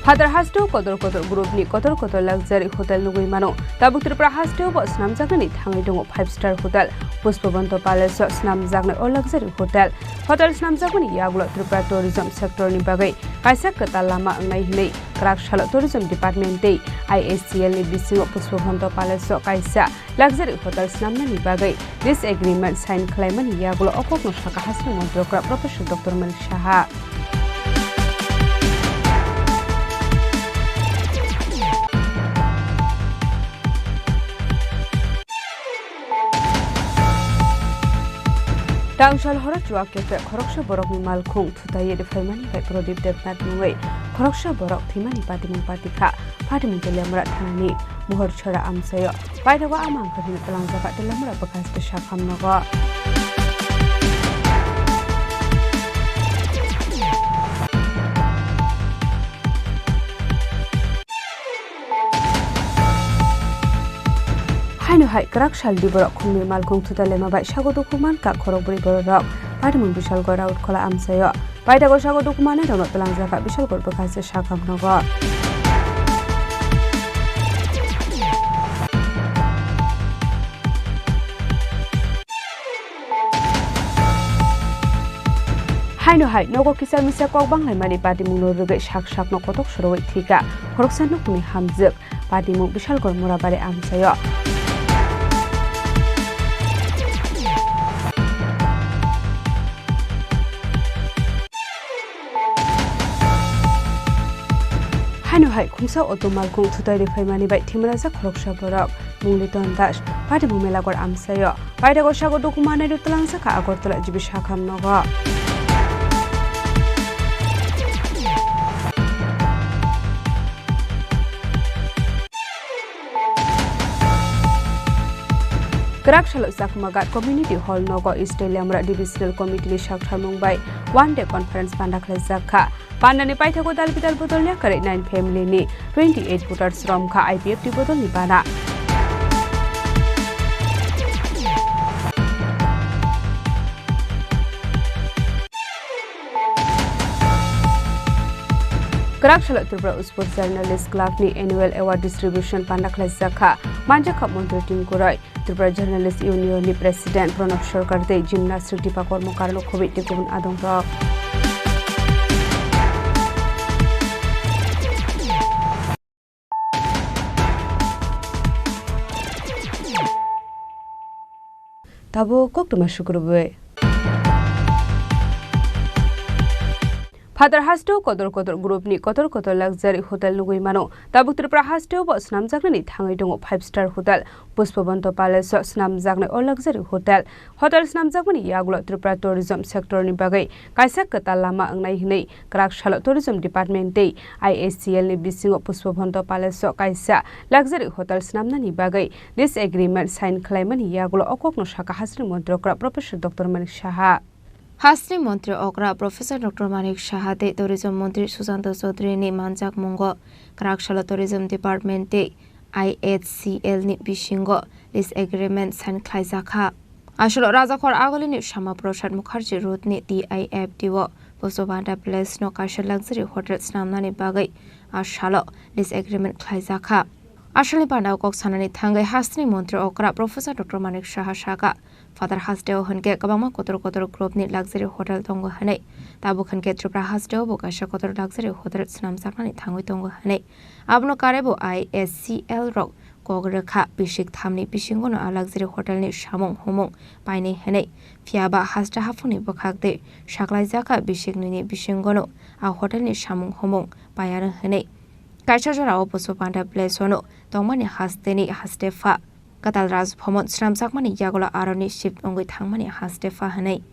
Hadar hasto kodor group ni kodor luxury hotel nugui mano tabuk Tripura hasto bo snam jagani thangai dongo 5-star hotel Pushpabanto Palace snam jagna o luxury hotel snam jagani yaglo Tripura tourism sector ni bagai kaisa kata lama angnai hinai Krakshalo tourism department dei ISCL ni bisingo Pushpabanto Palace kaisa luxury hotel snam ni bagai this agreement sign khlaimani yaglo okokno saka hasri montrokra professor Dr. Malik Shaha Tangshal horat wakepe Khoroksha borok ni malkhung thutaye de faimani bai Prodip Devnath nungei Khoroksha borok thimani patimung patikha patimung telamra thanani muhor chhara amsayo baidawa amang kharin talangjaka telamra bakaste shakham naga Haino hai Krakshal diborok khungni malkhung thutalema bai sagodo kuman ka khorokbri borok patimung bishal gora utkhola amsayo baidago sagodo kumane rono talangjaka bishal gor bakaste shakham naga Haino hai nogo kisar misa kok banglai mani patimung no rugai sak no kotok soroi thika khoroksan no kuni hamjuk patimung bishal gor morabare amsayo Haino hai khungsa otomal khung thutai re phaimani bai thimraja khoroksha borok mungliton das patimung melagor amsayo baidago sago dokumane rutlang saka agortala jibi shakham nogo Krakshalo Sakmagat Community Hall Nogo East Lamra Divisional Committee Shakhar Mumbai one day conference pandakhle zakha Pandani Paithago Dalbidal Bodolya Kare 9 family ni 28 voters from Kha IPF Bodol ni bana Krakshalo Tripura Sports Journalist Club ni annual award distribution pandakhle zakha Manjaka Montri team Kurai Tripura Journalist Union ni President Pranab Sarkar dei gymnastic dipa kormokar no khobi tekun adongrok Tabo koktuma shukrube Father hasto kodor group ni kodor luxury hotel nugui mano tabuk Tripura hasto bo snam jagna ni thangai dongo 5-star hotel Pushpabanto Palace snam jagna o luxury hotel snam jagni yaglo Tripura tourism sector ni bagai kaisa kata lama angnai hinai Krakshalo tourism department dei ISCL ni bisingo Pushpabanto Palace kaisa luxury hotel snamna ni bagai this agreement sign khlaimani yaglo okokno saka hasri montrokra professor Dr. Malik Shaha Hasri Mantri Okra Professor Dr. Malik Shahade Tourism Mantri Susanto Chaudhary ni Manjak Mungo Krakshalo Tourism Department te IHCL ni bisingo lease agreement sign khlaijaka asolo rajakhor agolini Shama Prasad Mukherjee road ni DIF diwo Bosovanda Place no Kaisha Luxury Hotel snamnani bagai asalo lease agreement khlaijaka asali pandao kok sanani thangai hasni mantri okra Professor Dr. Manik Saha Shaka Father Hasdeo Hanke kabama kotor group ni luxury hotel tongo hanai tabu khanke Tripura Hasdeo bokasha kotor luxury hotel snam saknani thangoi tongo hanai abno karebo ISCL rok kogrekha bishik thamni bisingono a luxury hotel ni samong homong paine hanai fiaba hasda hafuni bokhakte saklai jaka bishik ni bisingono a hotel ni samong homong payara hanai kaisa jora oposo panda place hono tongmani hasteni hastefa Katal Raj Bhamon Sramjakmani Yagola Aroni Ship Ongoi Thangmani Hastefa Hanai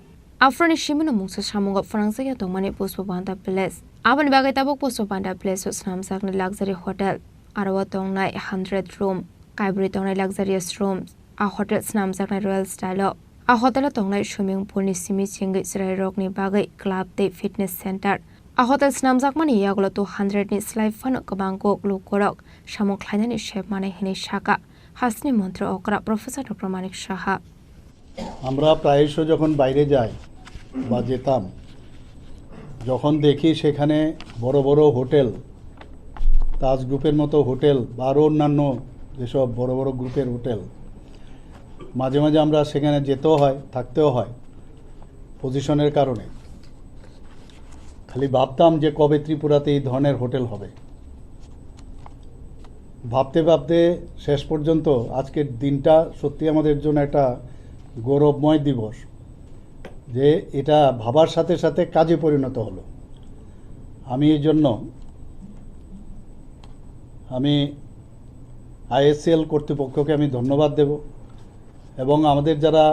Afroni Shimino Mungsa Shamunga Frangsaya Tongmani Puspabanda Place Aban Bagai Tabok Puspabanda Place Sramjakni Luxury Hotel Arawa Tongnai 100 room Kaibri Tongnai luxurious rooms A hotel Sramjakni Royal Style A hotel Tongnai swimming pool ni Simi Chingi Srai Rokni Bagai Club Day Fitness Center A hotel Sramjakmani Yagola 200 ni Slide Fan Kabangko Lukorok Shamok Khlainani Shape Mane Hini Shaka হাসনি মন্ত্র অকরা professor doctor Manik Saha আমরা প্রায়শই যখন বাইরে যাই বা যেতাম যখন দেখি সেখানে বড় বড় হোটেল তাজ গ্রুপের মতো হোটেল বা আরও অন্যান্য যেসব বড় বড় গ্রুপের হোটেল মাঝে মাঝে আমরা সেখানে যেতেও হয় থাকতেও হয় পজিশনের কারণে খালি ভাবতাম যে কবে ত্রিপুরাতে এই ধরনের হোটেল হবে ভাবতে ভাবতে শেষ পর্যন্ত আজকের দিনটা সত্যি আমাদের জন্য একটা গৌরবময় দিবস যে এটা ভাবার সাথে সাথে কাজে পরিণত হলো আমি এই জন্য ISCL কর্তৃপক্ষকে আমি ধন্যবাদ দেব এবং আমাদের যারা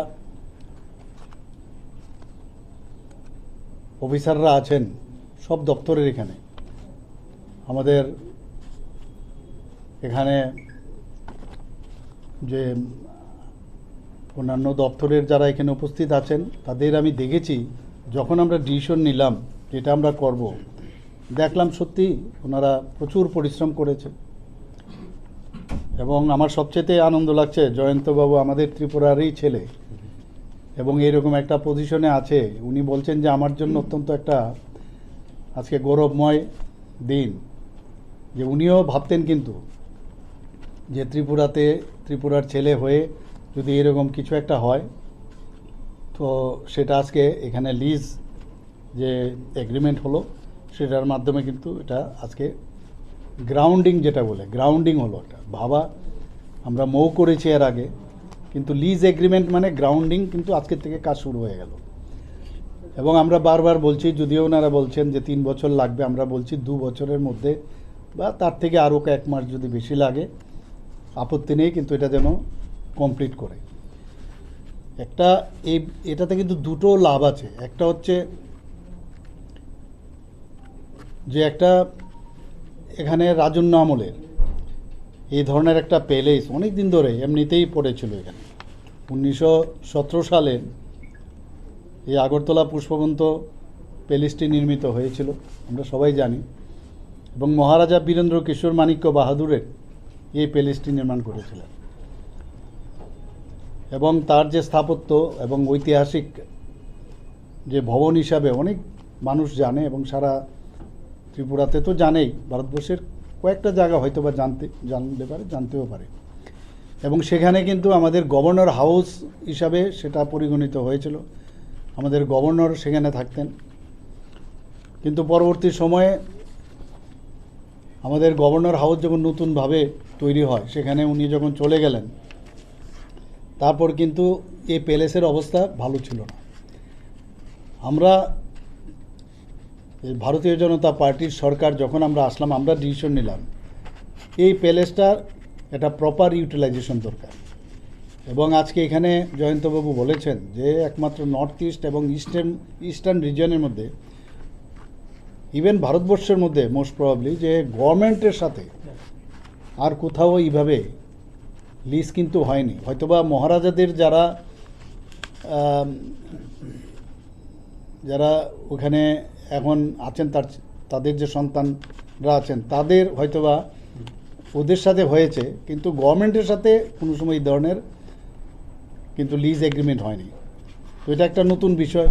অফিসাররা আছেন সব দপ্তরের এখানে আমাদের এখানে যে অন্যান্য দপ্তরের যারা এখানে উপস্থিত আছেন তাদের আমি দেখেছি যখন আমরা ডিসিশন নিলাম যেটা আমরা করব দেখলাম সত্যি ওনারা প্রচুর পরিশ্রম করেছেন এবং আমার সবচেয়ে আনন্দ লাগছে জয়ন্তবাবু আমাদের ত্রিপুরারই ছেলে এবং এরকম একটা পজিশনে আছে উনি বলছেন যে আমার জন্য অত্যন্ত একটা আজকে গৌরবময় দিন যে উনিও ভাবতেন কিন্তু যে ত্রিপুরার ছেলে হয়ে যদি এরকম কিছু একটা হয় তো সেটা আজকে এখানে লিজ যে এগ্রিমেন্ট হলো সেটার মাধ্যমে কিন্তু এটা আজকে গ্রাউন্ডিং যেটা বলে গ্রাউন্ডিং হলো এটা ভাবা আমরা মৌ করেছি এর আগে কিন্তু লিজ এগ্রিমেন্ট মানে গ্রাউন্ডিং কিন্তু আজকের থেকে কাজ শুরু হয়ে গেল এবং আমরা বারবার বলছি যদিও ওনারা বলছেন যে 3 বছর লাগবে আমরা বলছি 2 বছরের মধ্যে বা তার থেকে আরও 1 মাস যদি বেশি লাগে আপত্তি নেই কিন্তু এটা যেন কমপ্লিট করে এটাতে কিন্তু দুটো লাভ আছে একটা হচ্ছে যে একটা এখানে রাজন্য আমলের এই ধরনের একটা প্যালেস অনেক দিন ধরে এমনিতেই পড়েছিল এখানে 1917 সালে এই আগরতলা পুষ্পবন্ত প্যালেসটি নির্মিত হয়েছিল আমরা সবাই জানি এবং মহারাজা বীরেন্দ্র কিশোর মাণিক্য বাহাদুরের এই প্যালেসটি নির্মাণ করেছিলেন এবং তার যে স্থাপত্য এবং ঐতিহাসিক যে ভবন হিসাবে অনেক মানুষ জানে এবং সারা ত্রিপুরাতে তো জানেই ভারতবর্ষের কয়েকটা জায়গা হয়তো বা জানতেও পারে এবং সেখানে কিন্তু আমাদের গভর্নর হাউস হিসাবে সেটা পরিগণিত হয়েছিল আমাদের গভর্নর সেখানে থাকতেন কিন্তু পরবর্তী সময়ে আমাদের গভর্নর হাউস যখন নতুনভাবে তৈরি হয় সেখানে উনি যখন চলে গেলেন তারপর কিন্তু এই প্যালেসের অবস্থা ভালো ছিল না আমরা ভারতীয় জনতা পার্টির সরকার যখন আমরা আসলাম আমরা ডিসিশন নিলাম এই প্যালেসটার একটা প্রপার ইউটিলাইজেশন দরকার এবং আজকে এখানে জয়ন্তবাবু বলেছেন যে একমাত্র নর্থ ইস্ট এবং ইস্টার্ন রিজিয়নের মধ্যে ইভেন ভারতবর্ষের মধ্যে মোস্ট প্রবাবলি যে গভর্নমেন্টের সাথে আর কোথাও এইভাবে লিজ কিন্তু হয়নি হয়তোবা মহারাজাদের যারা ওখানে এখন আছেন তাদের যে সন্তানরা আছেন তাদের হয়তোবা ওদের সাথে হয়েছে, কিন্তু গভর্নমেন্টের সাথে কোনো সময় এই ধরনের কিন্তু লিজ এগ্রিমেন্ট হয়নি। তো এটা একটা নতুন বিষয়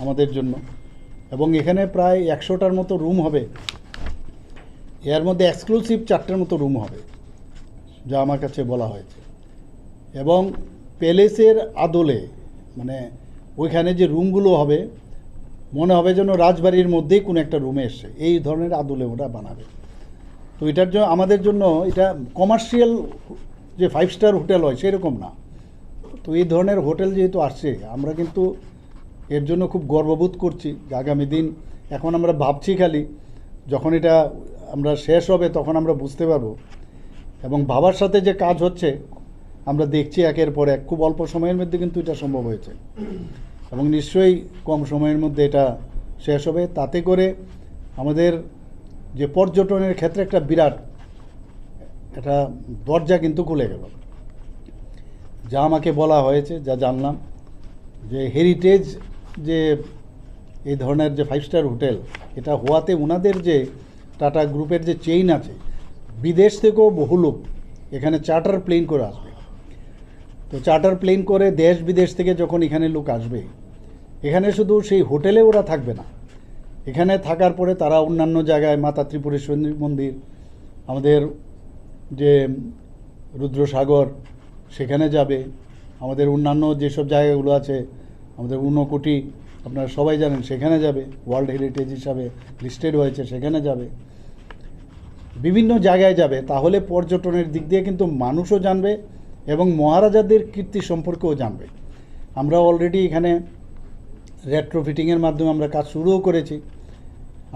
আমাদের জন্য। এবং এখানে প্রায় 100টার মতো রুম হবে, এর মধ্যে এক্সক্লুসিভ 4টার মতো রুম হবে যা আমার কাছে বলা হয়েছে। এবং প্যালেসের আদলে মানে ওইখানে যে রুমগুলো হবে মনে হবে যেন রাজবাড়ির মধ্যেই কোনো একটা রুমে এসছে, এই ধরনের আদলে ওটা বানাবে। তো এটার জন্য আমাদের জন্য এটা কমার্শিয়াল যে 5 স্টার হোটেল হয় সেরকম না। তো এই ধরনের হোটেল যেহেতু আসছে আমরা কিন্তু এর জন্য খুব গর্ববোধ করছি। আগামী দিন এখন আমরা ভাবছি খালি, যখন এটা আমরা শেষ হবে তখন আমরা বুঝতে পারবো। এবং ভাবার সাথে যে কাজ হচ্ছে আমরা দেখছি একের পর এক, খুব অল্প সময়ের মধ্যে কিন্তু এটা সম্ভব হয়েছে এবং নিশ্চয়ই কম সময়ের মধ্যে এটা শেষ হবে। তাতে করে আমাদের যে পর্যটনের ক্ষেত্রে একটা বিরাট একটা দরজা কিন্তু খুলে গেল। যা আমাকে বলা হয়েছে, যা জানলাম, যে হেরিটেজ যে এই ধরনের যে 5 স্টার হোটেল এটা হওয়াতে ওনাদের যে টাটা গ্রুপের যে চেইন আছে, বিদেশ থেকেও বহু লোক এখানে চার্টার প্লেন করে আসবে। তো চার্টার প্লেন করে দেশ বিদেশ থেকে যখন এখানে লোক আসবে, এখানে শুধু সেই হোটেলে ওরা থাকবে না, এখানে থাকার পরে তারা অন্যান্য জায়গায় মাতা ত্রিপুরেশ্বরী মন্দির, আমাদের যে রুদ্রসাগর সেখানে যাবে, আমাদের অন্যান্য যেসব জায়গাগুলো আছে, আমাদের ঊনকোটি আপনারা সবাই জানেন সেখানে যাবে, ওয়ার্ল্ড হেরিটেজ হিসাবে লিস্টেড হয়েছে সেখানে যাবে, বিভিন্ন জায়গায় যাবে। তাহলে পর্যটনের দিক দিয়ে কিন্তু মানুষও জানবে এবং মহারাজাদের কীর্তি সম্পর্কেও জানবে। আমরা অলরেডি এখানে রেট্রোফিটিংয়ের মাধ্যমে আমরা কাজ শুরুও করেছি।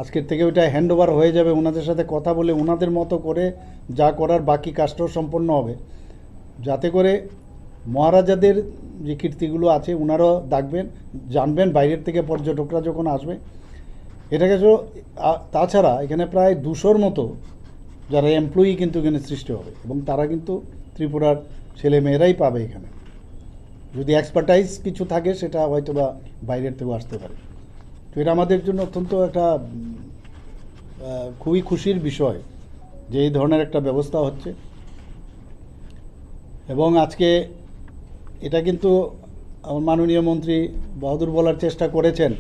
আজকের থেকে ওইটা হ্যান্ডওভার হয়ে যাবে, ওনাদের সাথে কথা বলে ওনাদের মতো করে যা করার বাকি কাজটাও সম্পন্ন হবে, যাতে করে মহারাজাদের যে কীর্তিগুলো আছে ওনারাও দেখবেন, জানবেন বাইরের থেকে পর্যটকরা যখন আসবে। এটাকে তাছাড়া এখানে প্রায় 200-র মতো যারা এমপ্লয়ি কিন্তু এখানে সৃষ্টি হবে এবং তারা কিন্তু ত্রিপুরার ছেলে মেয়েরাই পাবে এখানে। যদি এক্সপার্টাইজ কিছু থাকে সেটা হয়তো বা বাইরের থেকেও আসতে পারে। তো এটা আমাদের জন্য অত্যন্ত একটা খুবই খুশির বিষয় যে এই ধরনের একটা ব্যবস্থা হচ্ছে। এবং আজকে এটা কিন্তু আমার মাননীয় মন্ত্রী বাহাদুর বলার চেষ্টা করেছেন,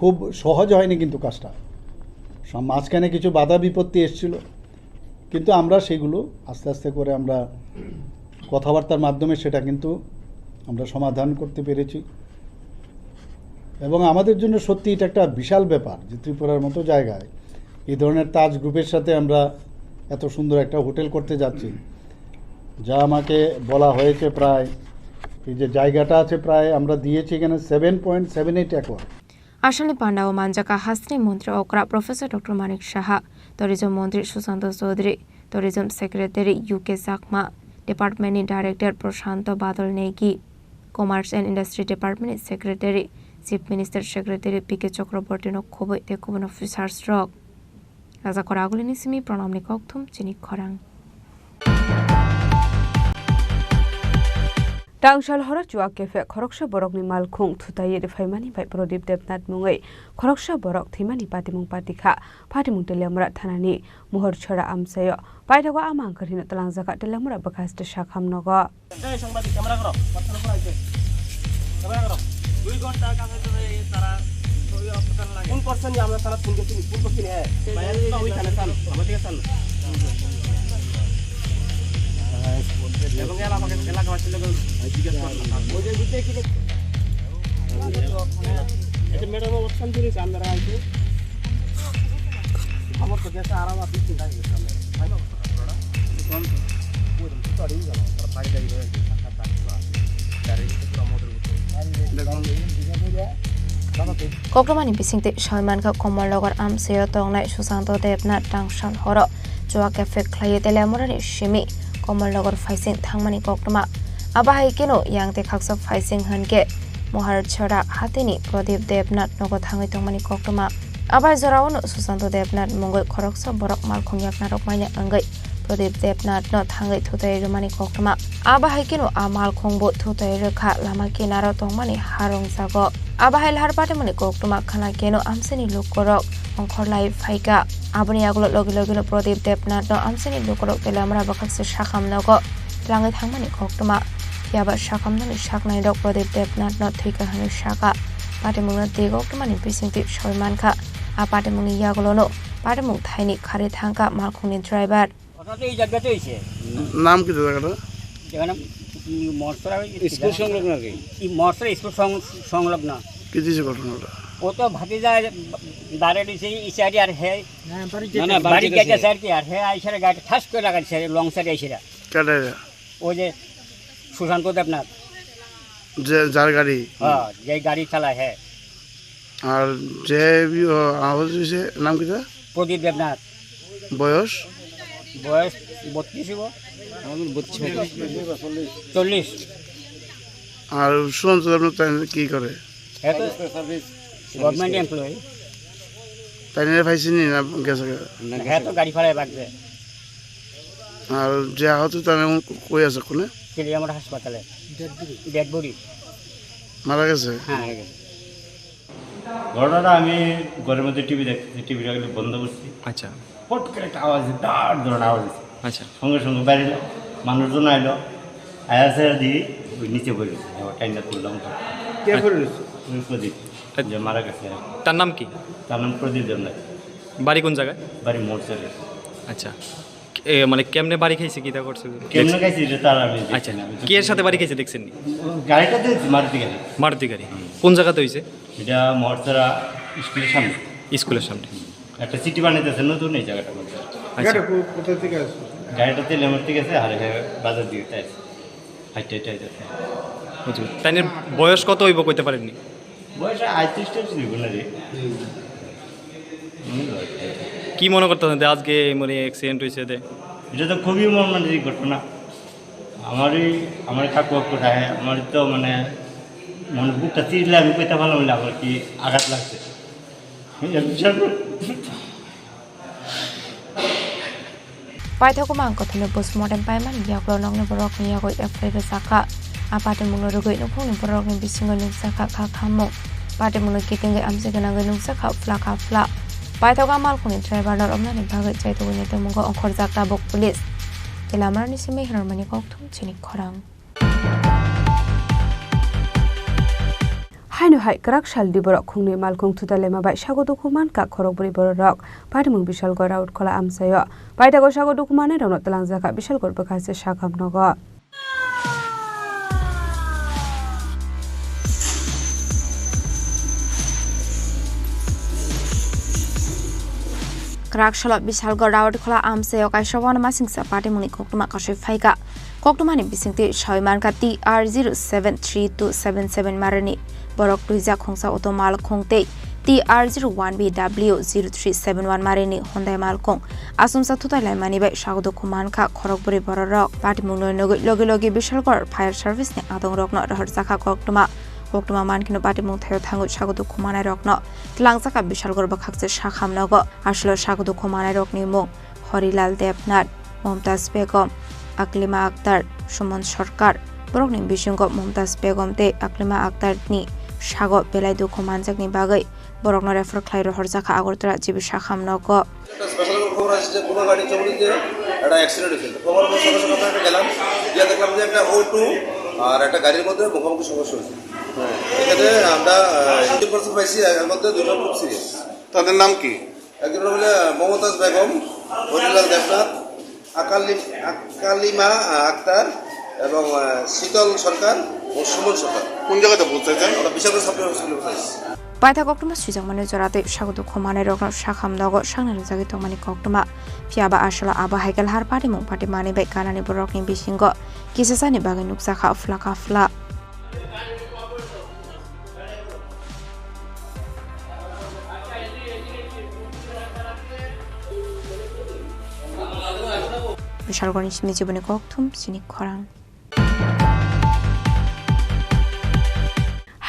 খুব সহজ হয়নি কিন্তু কাজটা, মাঝখানে কিছু বাধা বিপত্তি এসেছিল, কিন্তু আমরা সেগুলো আস্তে আস্তে করে আমরা কথাবার্তার মাধ্যমে সেটা কিন্তু আমরা সমাধান করতে পেরেছি। এবং আমাদের জন্য সত্যি এটা একটা বিশাল ব্যাপার যে ত্রিপুরার মতো জায়গায় এই ধরনের তাজ গ্রুপের সাথে আমরা এত সুন্দর একটা হোটেল করতে যাচ্ছি। যা আমাকে বলা হয়েছে প্রায় এই যে জায়গাটা আছে প্রায় আমরা দিয়েছি এখানে 7.78 একর। আসলে পান্ডা ও মানজাকা হাসনি মন্ত্রী ওকরা professor doctor Manik Saha, tourism মন্ত্রী Sushanta Chowdhury, tourism secretary UK Chakma, ডিপার্টমেন্টनि director Prashant Badal Negi, commerce and industry डिपार्टमेंटनि secretary chief minister secretary PK Chakraborty खबै ते गुबुन अफिसार्स रक राजाखर आगुलिनि सिमी प्रणमनि कक्थुम चिनी खरां। टांगशाल हरत जुआ केफे खरकसा बरकनि मालखुं थुतायै रिफाइमानि भाई प्रदीप देवनाथ मुङै खरकसा बरक थैमानि पातिमुं पातिखा पातिमुं तेलियामरा थानानि महर छरा आमसाय पाइदागो आमा अंकरिनो तलांजाका तेलियामरा बखास्ट शाखाम नग जय संबादिक क्यामेरा करो पत्थर पर आइते क्यामेरा करो 2 घंटा कामे तो तारा तो यो पता लागे कौन पर्सन हमरा सारा फोन के है बायान तो होई थाने सान हमते सान এবং এলাকাবাসীর লোক জিজ্ঞেস করলাম ওই যে বুঝতে কি এটা ম্যাডাম অপশন দিলে আমরা আইছে খবর তো দেশে আরাম আপনি চিন্তা করতে হবে ভাই না বড়া কোন ওই তো তড়ি গেল তার পাড়ি যাই গেল সাক্ষাৎ তার ডাইরেক্ট পুরো motor Kokborok bisingte Salman ka Komorlogar amsayo tongnai Susanto Devnath Tangshan horo Joa Cafe khlaye telemorani shimi Komorlogar faising thangmani kokroma abahai keno yangte khaksa faising hanke mohar chhara hatini Pradip Devnath nogo thangai tongmani kokroma abai joraono Susanto Devnath mongoi khoroksa borok malkhung yakna rokmaina angai Pradip Debnath no thangai thutai rumani koktama abahai kino amal khongbo thutai rekha lama kinaro tongmani harong jago abahai lahar pate mani koktama khana keno amseni lukorok ongkhorlai phaika aboni agulo logi no Pradip Debnath no amseni lukorok telamra bakakse shakham nogo langai thangmani koktama yaba shakham no shaknai rok Pradip Debnath no thika hanu shaka pate mungna tego kmani bisingti shoimanka a pate muni yagulo no pate mung thaini khare thangka malkhungni driver নাম কি জায়গাটা school সংলগ্ন আর কি মর্সরা school সংলগ্ন কি দিয়েছে ঘটনাটা ও তো ভাতি যায় দাঁড়ে দিছে এই সাইডে আর হে না বাড়ি গেছে স্যার কি আর হে আইসারে গাড়ি ঠাস করে লাগাইছে লং সাইডে আইসারা কেটে ও যে সুশান্ত দেবনাথ যে যার গাড়ি হ্যাঁ যে গাড়ি চালায় হ্যাঁ আর যে আওয়াজ হয়েছে নাম কি প্রদীপ দেবনাথ বয়স 32 হবো 40 আর সুশান্ত দেবনাথ কি করে গভর্নমেন্ট এমপ্লয়ি তাই নিয়ে পাইছিনি না গেছে হ্যাঁ তো গাড়ি ভাড়ায় বাগছে আর যে আহত তার কই আছে কোনে আমার হাসপাতালে ডেড বডি মারা গেছে হ্যাঁ মারা গেছে ঘটনাটা আমি ঘরের মধ্যে টিভি দেখতেছি টিভিটা বন্ধ করছি আচ্ছা পট করে একটা আওয়াজ দাঁড় ধরনের আওয়াজ হচ্ছে আচ্ছা সঙ্গে সঙ্গে বেরিয়ে মানুষজন আইলো আয়াসের দিয়ে ওই নিচে পড়ে টাইমটা তুললাম ওই প্রদীপ যে মারা গেছে তার নাম কি তার নাম প্রদীপ দেবনাথ বাড়ি কোন জায়গায় বাড়ি মোড়চরে আচ্ছা মানে কেমনে বাড়ি খাইছে কি তা করছে কেমনে খাইছি এটা তার আমি আচ্ছা কি এর সাথে বাড়ি খাইছে দেখছেন নি গাড়িটা দেখছি মারুতি গাড়ি কোন জায়গাতে হইছে এটা মোড়চরা স্কুলের সামনে একটা সিটি বানাইতেছে নতুন এই জায়গাটা বলতে কোথা থেকে আসছে গাড়িটা তেলে মারতে গেছে আর বাজার দিকে তাই হাইটে যাচ্ছে বুঝুন তাই বয়স কত হইব কইতে পারেননি বয়স 38 ছিল না রে কি মনে করতেছেন আজকে মানে অ্যাক্সিডেন্ট হয়েছে এটা তো খুবই মর্মান্তিক ঘটনা আমার কাকু কোথায় আমার তো মানে বুকটা চিরলে আমি কইতে পারলাম না আমার কি আঘাত লাগছে Paithako mang ko thino postmortem paiman yaklo nong ne borok ni yakoi afraid saka apate mungno rugoi no phone borok ni bisingo ni saka kha khamo pate mungno kiting amse kana ngi saka fla Paithako mal khoni driver nor omna ni bhagai chai to ni to mungo onkhor jakta bok police kelamra ni sime hnar mani kok thum chini khorang হাইনো হাই কারাক শালদি বরক খুংনি মালকুং থুতালে মাবাই sago দুকুমান কা খরকবরি বরক পাইমুং বিশাল গড় out খলা আমসায় পাইতাগো sago দুকুমানে রন তলাং জাকা বিশাল গড় বখাছে সাখাম নগ কারাক শালা বিশাল গড় আউট খলা আমসায় কাইসবন মাসিংসা পাইমুনি কোকটুমা কাশে ফাইকা কোকটুমানি বিসিংতি ছয়মান কা TR073277 মারনি borok tuija khongsa auto mal khongte TR01BW0371 marini Hyundai malkong asumsa thutai lai mani bai sagodo khuman kha khorokbori borok party mungno logi bishalgor fire service ne adong rokno rahar sakha koktuma mankino party mung thayo thangu sagodo khumanai rokno tlangchaka bishalgor bakhakse shakham nogo ashlo sagodo khumanai rokni mung Horilal Debnath Momtaz Begum Aklima Akhtar Suman Sarkar borokni bisingo Momtaz Begum te Aklima Akhtar ni sago বেলাই দুঃখ মানজাকনি বাগৈ বরকনো refer খাইরো হরজাখা Agartala জিবি শাখাম নগ একটা special খবর আসছে যে কোনো গাড়ি চৌড়িতে একটা অ্যাক্সিডেন্ট হয়েছে খবর সঙ্গে সঙ্গে আমরা গেলাম গিয়ে দেখলাম যে একটা O2 আর একটা গাড়ির মধ্যে মুখোমুখি সমস্যা হয়েছে এখানে আমরা ইঞ্জিন পার্সন পাইছি এর মধ্যে দুটো খুব সিরিয়াস তাদের নাম কি একজন হলো মমতাজ বেগম হরিলাল দেবনাথ আকালিমা আক্তার এবং শীতল সরকার ও সুমন সরকার কোন জায়গাতে পৌঁছেছেন আমরা বিশাল সাপ্লাই হসপিটালে পৌঁছেছি পাইথা কোকটুমা সুজাংমানে জরাতে সাগত খমানে রকন শাখাম দগ সাংনানি জাগি তমানি কোকটুমা ফিয়াবা আসলা আবা হাইকেল হার পাটি মুং পাটি মানি বাই কানানি বরকনি বিসিংগ কিসাসানি বাগै নুকসাখা ফ্লা বিশালগড় নিসমি জীবনে ককথুম চিনি খরাং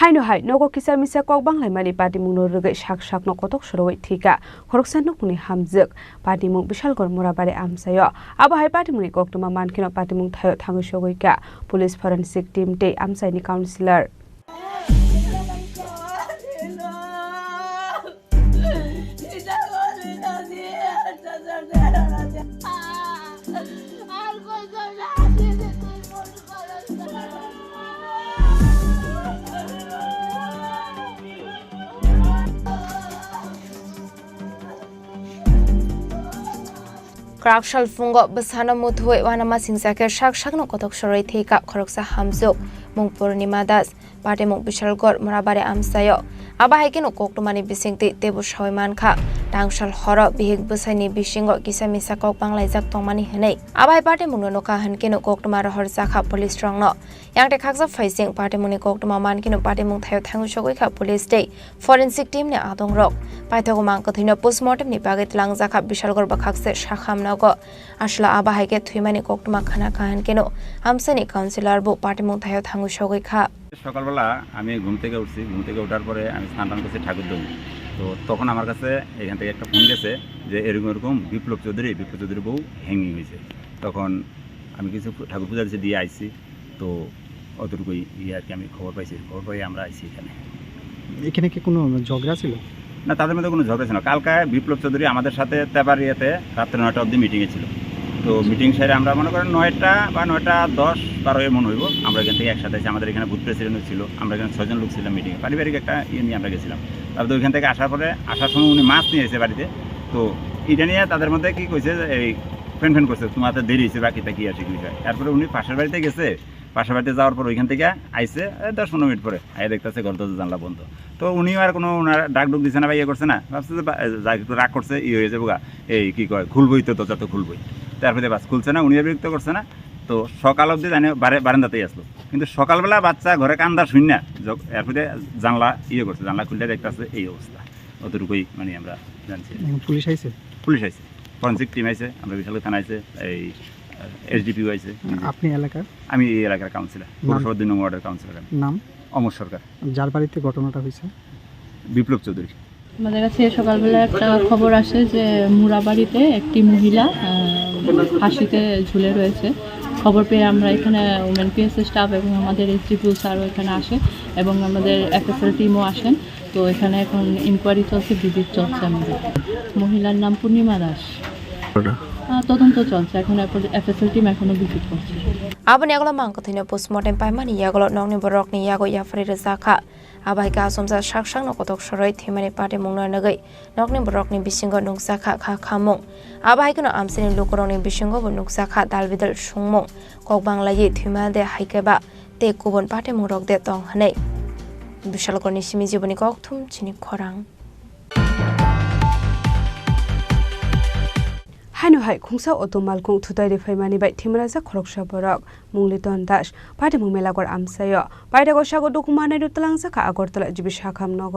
হাইনো হাই নগো কিসা মিসা কক বাংলাইমানি পাটিমুং নো রগৈ সাক সাক ন কতক সরoi থিকা খরকসা নকুনি হামজক পাটিমুং বিশালগড় মোরাবারে আমসায় আবা হাই পাটিমুংনি কক্তমা মানখিনো পাটিমুং থায় থাঙ্গসগৈকা পুলিশ ফরেনসিক টিম তে আমসাইনি councillor Krakshal fungo besana muthoi wanama singsaker shak shakno kotok soroi theka khoroksa hamjuk mung purnima das pate mung bishalgor morabare amsayo aba haikeno koktumani bisingti tebu shoiman kha tangshal horo bihik busaini bisingo kisa misa kok banglai jak tongmani henei aba hai pate mung noka hankeno koktumar hor jakha police strongno yangte khakja faising pate muni koktuma mankino pate mung thayo thangu sogoi kha police day forensic team ne adong rok paithago mangkathino postmortem ni bagit langjakha bishalgor bakhakse shakhamnago ashla aba haike thuimani koktuma khana kahan keno amsani councillor বো পাটিমুং থায় থাঙ্গু সগৈ খা সকালবেলা আমি ঘুম থেকে উঠছি ঘুম থেকে ওঠার পরে আমি স্নান টান করছি ঠাকুরদমি তো তখন আমার কাছে এখান থেকে একটা ফোন গেছে যে এরকম এরকম বিপ্লব চৌধুরী বউ হ্যাঙ্গিং হয়েছে তখন আমি কিছু ঠাকুর পূজা দিতে দিয়ে আইছি তো অতটুকুই আর কি আমি খবর পাই আমরা আইছি এখানে কি কোনো ঝগড়া ছিল না তাদের মধ্যে কোনো ঝগড়া ছিল কালকে বিপ্লব চৌধুরী আমাদের সাথে তেবারিয়াতে রাত্রে 9টা অবধি মিটিংয়ে ছিল তো মিটিং সেরে আমরা মনে করেন 9টা বা 9টা 10 12 মনে হইব আমরা এখান থেকে একসাথে আছি আমাদের এখানে বুথ প্রেসিডেন্টও ছিল আমরা এখানে 6 জন লোক ছিলাম মিটিংয়ে পারিবারিক একটা নিয়ে আমরা গেছিলাম তারপর ওইখান থেকে আসার সময় উনি মাছ নিয়ে এসে বাড়িতে তো এটা নিয়ে তাদের মধ্যে কী কইছে এই ফ্যান করছে তোমাদের দেরি হয়েছে বাকিটা কী আছে বিষয় তারপরে উনি পাশের বাড়িতে গেছে পাশের বাড়িতে যাওয়ার পর ওইখান থেকে আইসে 10-15 মিনিট পরে আইয়া দেখতেছে ঘর দরজা জানলা বন্ধ তো উনিও আর কোনো ওনার ডাক ডুক দিচ্ছে না বা ইয়ে করছে না ভাবছে যে যা একটু রাগ করছে হয়ে যাবো গা এই কী কয় খুলবই তো দরজা তো খুলবই তারপরে বাস খুলছে না উনিও বিরক্ত করছে না তো সকাল অবধি জানে বারান্দাতেই আসলো কিন্তু সকালবেলা বাচ্চা ঘরে কান্দা শুন না এরপরে জানলা করছে জানলা খুলতে দেখতেছে এই অবস্থা অতটুকুই মানে আমরা জানছি পুলিশ আইছে ফরেনসিক টিম আইছে আমরা বিশাল থানা আইছে এই এসডিপিও আইছে আপনি এলাকার আমি এই এলাকার কাউন্সিলর পৌরসভা 2 নং ওয়ার্ডের কাউন্সিলর নাম অমর সরকার যার বাড়িতে ঘটনাটা হয়েছে বিপ্লব চৌধুরী আমাদের কাছে সকালবেলা একটা খবর আসে যে মুরাবাড়িতে একটি মহিলা ফাঁসিতে ঝুলে রয়েছে খবর পেয়ে আমরা এখানে ওমেন পিএস স্টাফ এবং আমাদের এসডিপিও স্যারও এখানে আসে এবং আমাদের এফএসএল টিমও আসেন তো এখানে এখন ইনকোয়ারি চলছে ভিজিট চলছে আমাদের মহিলার নাম পূর্ণিমা দাস তদন্ত চলছে এখন এফএসএল টিম এখনো ভিজিট করছে abani aglo mangkathino postmortem paimani yaglo nongni borokni yago yafari rezakha abai ka somsa shakshang no kotok soroi thimani pate mungna nagai nokni borokni bisingo nungsakha kha khamung abai kono amsini lokoroni bisingo bo nungsakha dalbidal sungmung kok banglai thimade haikeba te kubon pate murok de tong hanei bishalgorni simi jiboni kok thum chini khorang হাইনো হাই খুংসা অটোমাল কুং থুতাইরি ফাইমানি বাই থিমরাজা খরকসা বরক মুংলিতন দাস পাটি মুমেলাগর আমসায় পাইদাগো সাগো ডকুমানাই রুতলাং জাকা আগরতলা জিবি শাখাম নগ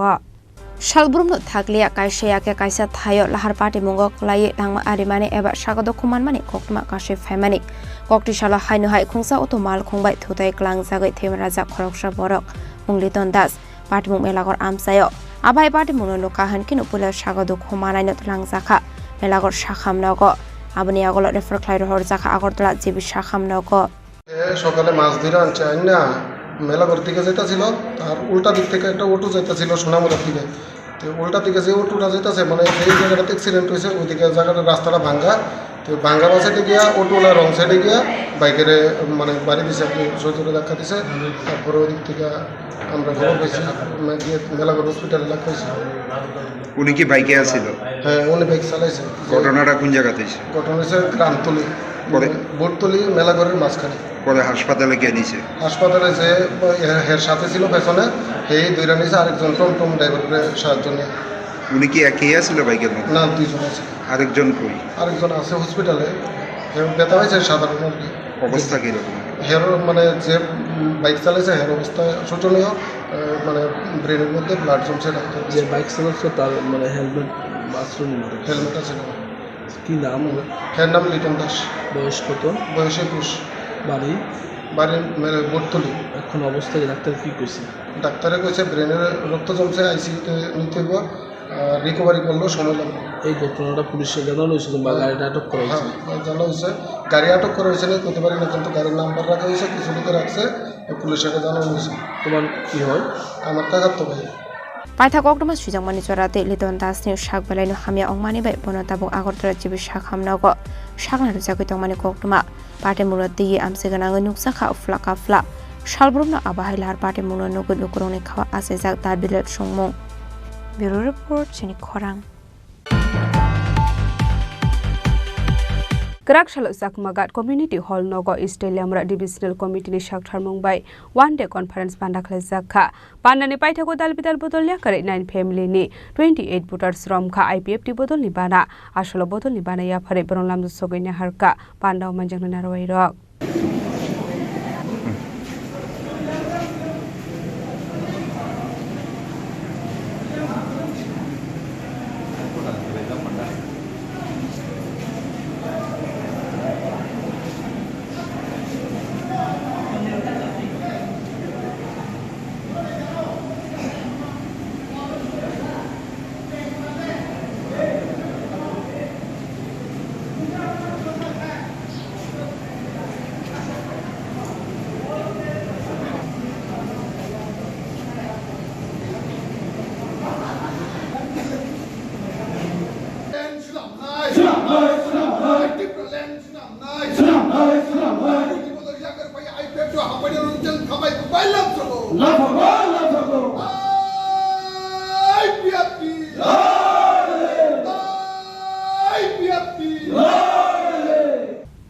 Shalbrumno thakliya kaisayake kaisa thayo lahar pati mungok lai tangma arimani eba sagado khumanmani koktma kashe faimani kokti shala hainu hai khungsa otomal khungbai thutai klang jagai themraja khoroksa borok mungliton das pati mung melagor amsayo abai pati mungno kahan kinu pula sagado khumanai notlang jaka melagor shakham nogo abani agolo refer khlai rohor jaka agortla jibi shakham nogo সকালে মাছ ধরে আনছে না মেলাঘর থেকে যেতেছিল আর উল্টা দিক থেকে একটা auto যেতেছিল সোনামুড়ার দিকে তো উল্টা দিকে যে অটোটা যেতেছে মানে এই জায়গাটাতে অ্যাক্সিডেন্ট হয়েছে ওইদিকে জায়গাটা রাস্তাটা ভাঙ্গা তো ভাঙ্গা সাইডে গিয়া অটোওয়ালা রং সাইডে গিয়া বাইকের মানে বাড়ি দিছে সজোরে ধাক্কা দিছে তারপরে ওই দিক থেকে আমরা খবর পেয়েছি গিয়ে মেলাঘর হসপিটালে লেখা হয়েছে উনি কি বাইকে আসছিল হ্যাঁ উনি বাইক চালাইছে ঘটনাটা কোন জায়গাতে হয়েছে ঘটনা হয়েছে গ্রামতলি বোটতলি মেলাঘরের মাঝখানে পরে হাসপাতালে কে নিছে হাসপাতালে যে হের সাথে ছিল পেছনে এই দুইটা নিছে আরেকজন টমটম ড্রাইভারের সাহায্য নিয়ে উনি কি একই আসছিল বাইকের মধ্যে না দুইজন আছে আরেকজন কই আরেকজন আছে হসপিটালে ব্যথা হয়েছে সাধারণ আর কি অবস্থা কীরকম হের মানে যে বাইক চালাইছে হের অবস্থা শোচনীয় মানে ব্রেনের মধ্যে ব্লাড জমছে ডাক্তার যে বাইক চালাচ্ছে তার মানে হেলমেট আছে কি নাম হের নাম লিটন দাস বয়স কত বয়স 21 বাড়ি বাড়ির বটতলি। এখন অবস্থায় ডাক্তার কি কইছে? ডাক্তারে কইছে ব্রেনের রক্ত জমছে, আইসিইউতে নিতে হইব, রিকভারি করলেও সময় লাগবে। এই ঘটনাটা পুলিশে জানানো হয়েছে বা গাড়িটা আটক করা হয়েছে? হ্যাঁ জানা হয়েছে, গাড়ি আটক করা হয়েছে না করতে পারি না, কিন্তু গাড়ির নাম্বার রাখা হয়েছে, কিছু লোকে রাখছে, পুলিশকে জানানো হয়েছে। তোমার কি হয়? আমার টাকা তো ভাই পাইথা ককদমা সুজাংমানি চরাতে লিদন দাসनि শাক বেलायनो हामिया अंगमानि बाय बनताबो आगरतरा जिबि शाक हामनागो शाकना जागै तंमानि ककदमा पाटे मुरत दी आमसे गनाङै नुकसाखा फ्लाका फ्ला शालब्रुमना आबाहायलार पाटे मुनो नुगु नुकुरंनि खावा आसे जाग दाबिलेट संमं ब्युरो रिपोर्ट चिनि खरां Kerakshalo Sakmagat Community Hall Nogo Isteliamra Divisional Committee ni Shakthar Mumbai One Day Conference Pandakhle Zakha Pandani Paithako Dalbidal Bodolya Kare 9 Family ni 28 voters Romkha IPFT Bodol ni Bana Asholo Bodol ni Bana ya Phare Bronlam Sogenya Harka Pandau Manjangna Narwairok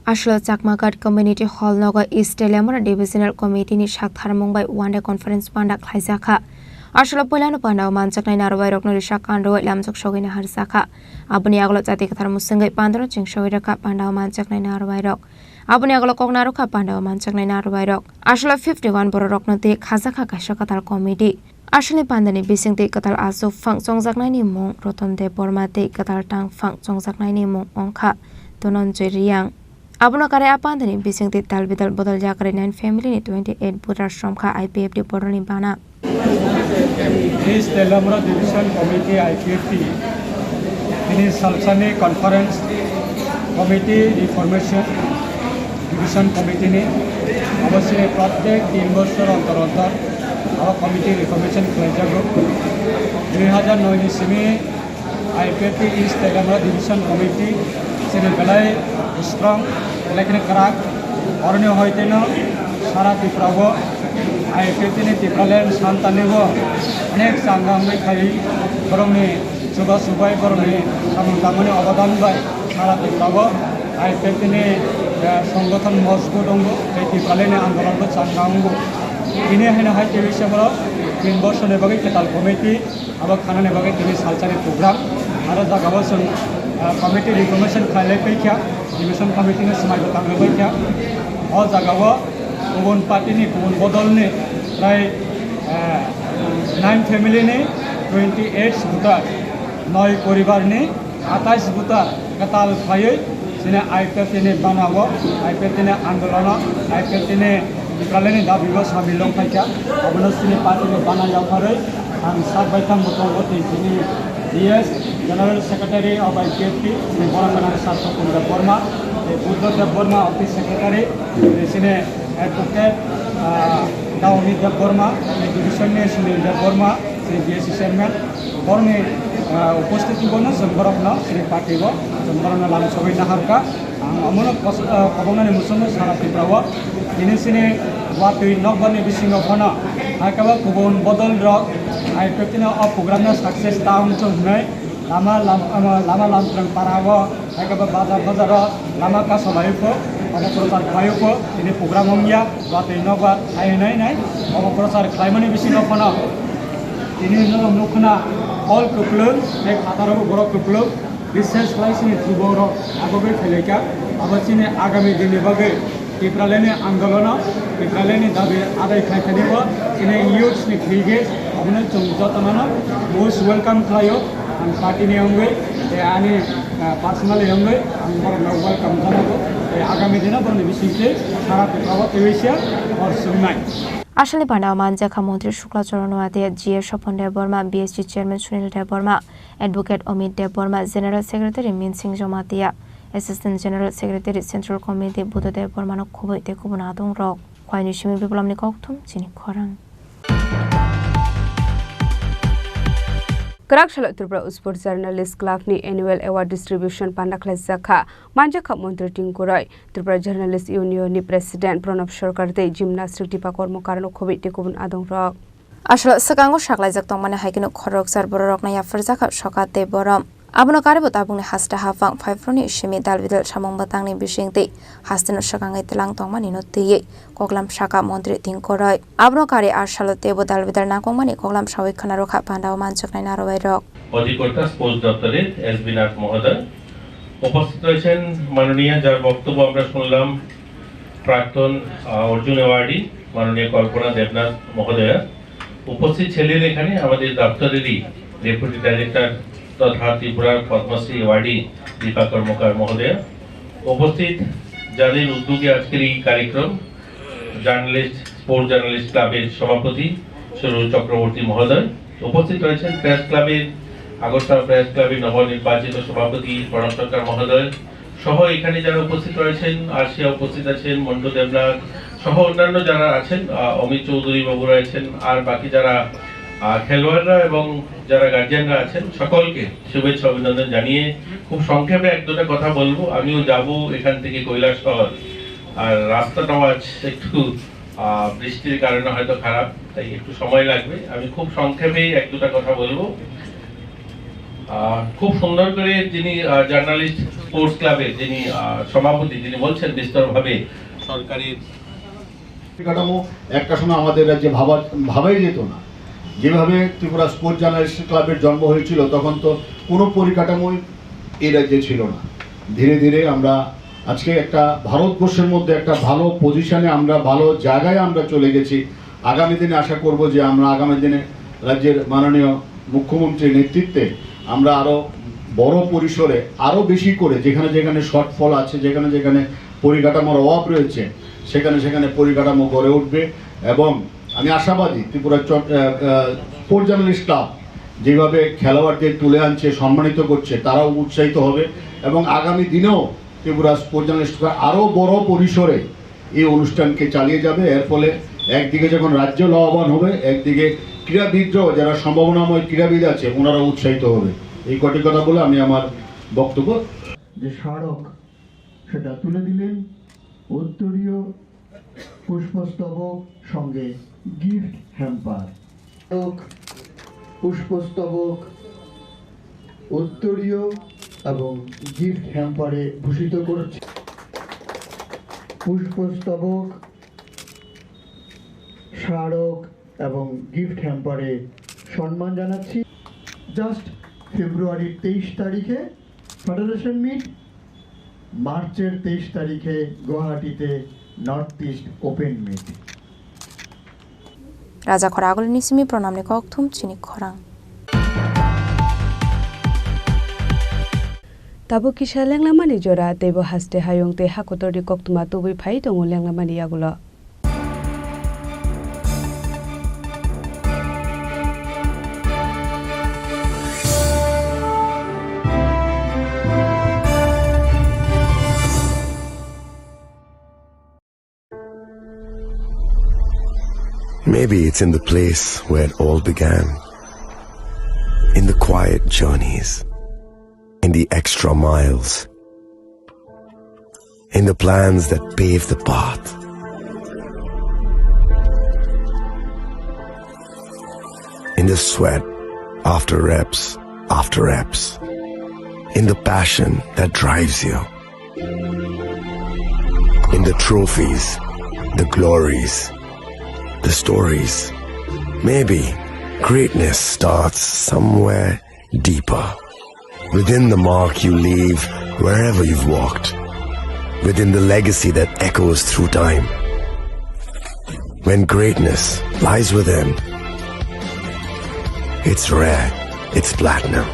Ashlo Chakmagat Community Hall Nogo Isteliamra Divisional Committee ni Shakthar Mumbai One Day Conference Pandak Khaizakha Ashlo Polano Pandau Manchaknai Narwairok no Shakando Lamjok Shogina Harsakha Abuni Aglo Jati Kathar Musangai Pandro Chingshoiraka Pandau Manchaknai Narwairok Abuni Aglo Kognaruka Pandau Manchaknai Narwairok Ashlo 51 Borok no te Khazakha Kashakatal Committee Ashli Pandani Bising te Katal Aso Fang Chongjaknai ni Mung Rotom de Borma te Katal Tang Fang Chongjaknai ni Mung Ongkha Tonon Jeriang Abuna kare apandani bising ti talbidal bodol jakare 9 family ni 28 putar shomkha IPFT bodol ni bana This Telamra Division Committee IPFT ini Salsane Conference Committee Reformation Division Committee ni অবশ্যই প্রত্যেক 3 বছর অন্তর অন্তর our committee reformation খেলাইজাগো 2009 ni simi IPFT East Telamra Division Committee sini belai strong लेकिन कराक और ने होते न सारा तिप्रावो IPFT ने तिप्रालेन शांतानेवो अनेक संगम में खाई बरमने सुबह सुबह बरमने सामने अवदान बाय सारा तिप्रावो IPFT ने संगठन मजबूत होंगो तिप्रालेन आंदोलन को संगमगो इन्हें है ना है टीवी से बरो 3 वर्ष ने बगे केताल कमिटी अब खाना ने बगे टीवी सालचारी प्रोग्राम आरो जागाबो जों कमिटी रिफॉर्मेशन खाले पैख्या डिविजन कमिटी ने समाज बतांगे पैख्या और जागाबो गुबुन पार्टी नि गुबुन बदल ने प्राय 9 फैमिली ने 28 भोटार 9 परिवार ने 28 भोटार कताल खायै जिने IPFT ने बनावो IPFT ने आंदोलन IPFT ने Nikalene da bigo samilong paikya abono sini party ne bana yaphare ang sabaitham motongoti jini DS General Secretary of IPFT ni Borangana Sarto Kunda Burma Buddha Burma Office Secretary sini Advocate Dauni Burma Division ne sini Burma sini DS Chairman Borne উপস্থিতি বনা সম্বরকনা শ্রী পার্টিব সম্বরনা লাম সবাই নাহারকা আমন কবনানি মুসম সারা ত্রিপুরাও দিনেসিনে ওয়াতুই নকবানি বিসিংও ফনা আকাবা গুবুন বদল rock আইপিএফটিনা অ প্রোগ্রামনা success town চহনাই Lama লামত্রং পারাব আকাবা বাজার বাজার লামা কা সলাইফো অবপ্রচার খায়ফো তিনি প্রোগ্রাম হমিয়া ওয়াতুই নকবা আইনাই নাই অবপ্রচার খাইমানি বিসিংও ফনা তিনি নখনা all kuplung ek hataro borok kuplung research laisini thiboro agobe pheleka abachine agami dini bage tipralene andolona tipralene dabi adai khaithanibo ine youths ni khige abuna chungjatanana most welcome khayo and party ni angwe আমি personally এমনই আমি বড় welcome জানাবো আগামী দিনে বড় বিশিষ্টে সারা paper তেইশিয়া আর সুনাই আসলে বানা মানজাখা মন্ত্রী শুক্লাচরণ ওয়াদে জিএ Swapan Debbarma BSG chairman Sunil Debbarma advocate Amit Debbarma general secretary Minsing Jamatia assistant general secretary central committee Buddha দেববর্মানো খুবই তেকুবনা আদং রক খয়নি সিমি বিপ্লবনি ককথুম চিনি খরাং Karakshalo Tripura Sport Journalist Club ni annual award distribution pandakhlai zakha manjakha montri tingkurai Tripura Journalist Union ni President Pranab Sarkar tei gymnastic tipa kormokarano khobai tekubun adong rok আসলে সাকাঙ্গো সাকলাইজাক তংমানে হাইকিনো খরক সার বড় rock Naiya ফরজাকা সকাতে বরম আবনো কারেবো তাবুংনি হাসটা হাফাং ফাইফ্রনি সিমি দালবিদল সামং বাতাংনি বিশিংতে হাস্তেনো সাকাঙ্গাই তেলাং তংমানি নতিয়ে কগলাম শাকা মন্ত্রী তিংকরয় আবনো কারে আর সালতে বো দালবিদল নাকংমানি কগলাম সাউইখানা রখা পান্ডাও মানচকনাই নারবাই rock অধিকর্তা sports দপ্তরের SB Nath মহোদয় উপস্থিত রয়েছেন মাননীয় যার বক্তব্য আমরা শুনলাম প্রাক্তন অর্জুন অ্যাওয়ার্ডি মাননীয় কল্পনা দেবনাথ মহোদয়া উপস্থিত ছিলেন এখানে আমাদের দপ্তরেরই ডেপুটি ডাইরেক্টর তথা ত্রিপুরার পদ্মশ্রী অ্যাওয়ার্ডি দীপা কর্মকার মহোদয়া উপস্থিত যাদের উদ্যোগে আজকের এই কার্যক্রম স্পোর্টস জার্নালিস্ট ক্লাবের সভাপতি সুরজ চক্রবর্তী মহোদয় উপস্থিত রয়েছেন প্রেস ক্লাবের আগরতলা প্রেস ক্লাবের নবনির্বাচিত সভাপতি প্রণব সরকার মহোদয় সহ এখানে যারা উপস্থিত রয়েছেন আরশিয়া উপস্থিত আছেন মন্টু দেবনাথ সহ অন্যান্য যারা আছেন অমিত চৌধুরী বাবু রয়েছেন আর বাকি যারা খেলোয়াড়রা এবং যারা গার্জিয়ানরা আছেন সকলকে শুভেচ্ছা অভিনন্দন জানিয়ে খুব সংক্ষেপে এক দুটা কথা বলবো আমিও যাব এখান থেকে কৈলাসহর আর রাস্তাটাও আজ একটু বৃষ্টির কারণে হয়তো খারাপ তাই একটু সময় লাগবে আমি খুব সংক্ষেপে এক দুটা কথা বলবো খুব সুন্দর করে যিনি জার্নালিস্ট স্পোর্টস ক্লাবের যিনি সভাপতি যিনি বলছেন বিস্তরভাবে সরকারি কাঠামো একটা সময় আমাদের রাজ্যে ভাবাই যেত না যেভাবে ত্রিপুরা স্পোর্টস জার্নালিস্ট ক্লাবের জন্ম হয়েছিল তখন তো কোনো পরিকাঠামোই এই রাজ্যে ছিল না ধীরে ধীরে আমরা আজকে একটা ভারতবর্ষের মধ্যে একটা ভালো পজিশনে আমরা ভালো জায়গায় আমরা চলে গেছি আগামী দিনে আশা করব যে আমরা আগামী দিনে রাজ্যের মাননীয় মুখ্যমন্ত্রীর নেতৃত্বে আমরা আরও বড় পরিসরে আরও বেশি করে যেখানে যেখানে শর্টফল আছে যেখানে যেখানে পরিকাঠামোর অভাব রয়েছে সেখানে সেখানে পরিকাঠামো গড়ে উঠবে এবং আমি আশাবাদী ত্রিপুরা স্পোর্টস জার্নালিস্ট ক্লাব যেভাবে খেলোয়াড়দের তুলে আনছে সম্মানিত করছে তারাও উৎসাহিত হবে এবং আগামী দিনেও ত্রিপুরা স্পোর্টস জার্নালিস্ট ক্লাব আরও বড় পরিসরে এই অনুষ্ঠানকে চালিয়ে যাবে এর ফলে একদিকে যখন রাজ্য লাভবান হবে একদিকে ক্রীড়াবিদরাও যারা সম্ভাবনাময় ক্রীড়াবিদ আছে ওনারা উৎসাহিত হবে এই কটি কথা বলে আমি আমার বক্তব্য যে স্মারক সেটা তুলে দিলেন উত্তরীয় পুষ্পস্তবক সঙ্গে গিফট হ্যাম্পার পুষ্পস্তবক উত্তরীয় এবং গিফট হ্যাম্পারে ভূষিত করছে পুষ্পস্তবক স্মারক এবং গিফট হ্যাম্পারে সম্মান জানাচ্ছি জাস্ট ফেব্রুয়ারির 23 তারিখে ফেডারেশন মিট মার্চের 23 তারিখে গুয়াহাটিতে নর্থ ইস্ট ওপেন মিট রাজা খরা আগল নিসিমি প্রণামনে ককথুম চিনি খরাং Tabu kisha lenglamani jora tebo haste hayong te hakotori koktuma tubi phai tongo lenglamani yagulo. Maybe it's in the place where it all began, in the quiet journeys, in the extra miles, in the plans that pave the path. In the sweat after reps, in the passion that drives you, in the trophies, the glories, the stories. Maybe greatness starts somewhere deeper, within the mark you leave wherever you've walked, within the legacy that echoes through time. When greatness lies within, it's rare, it's platinum.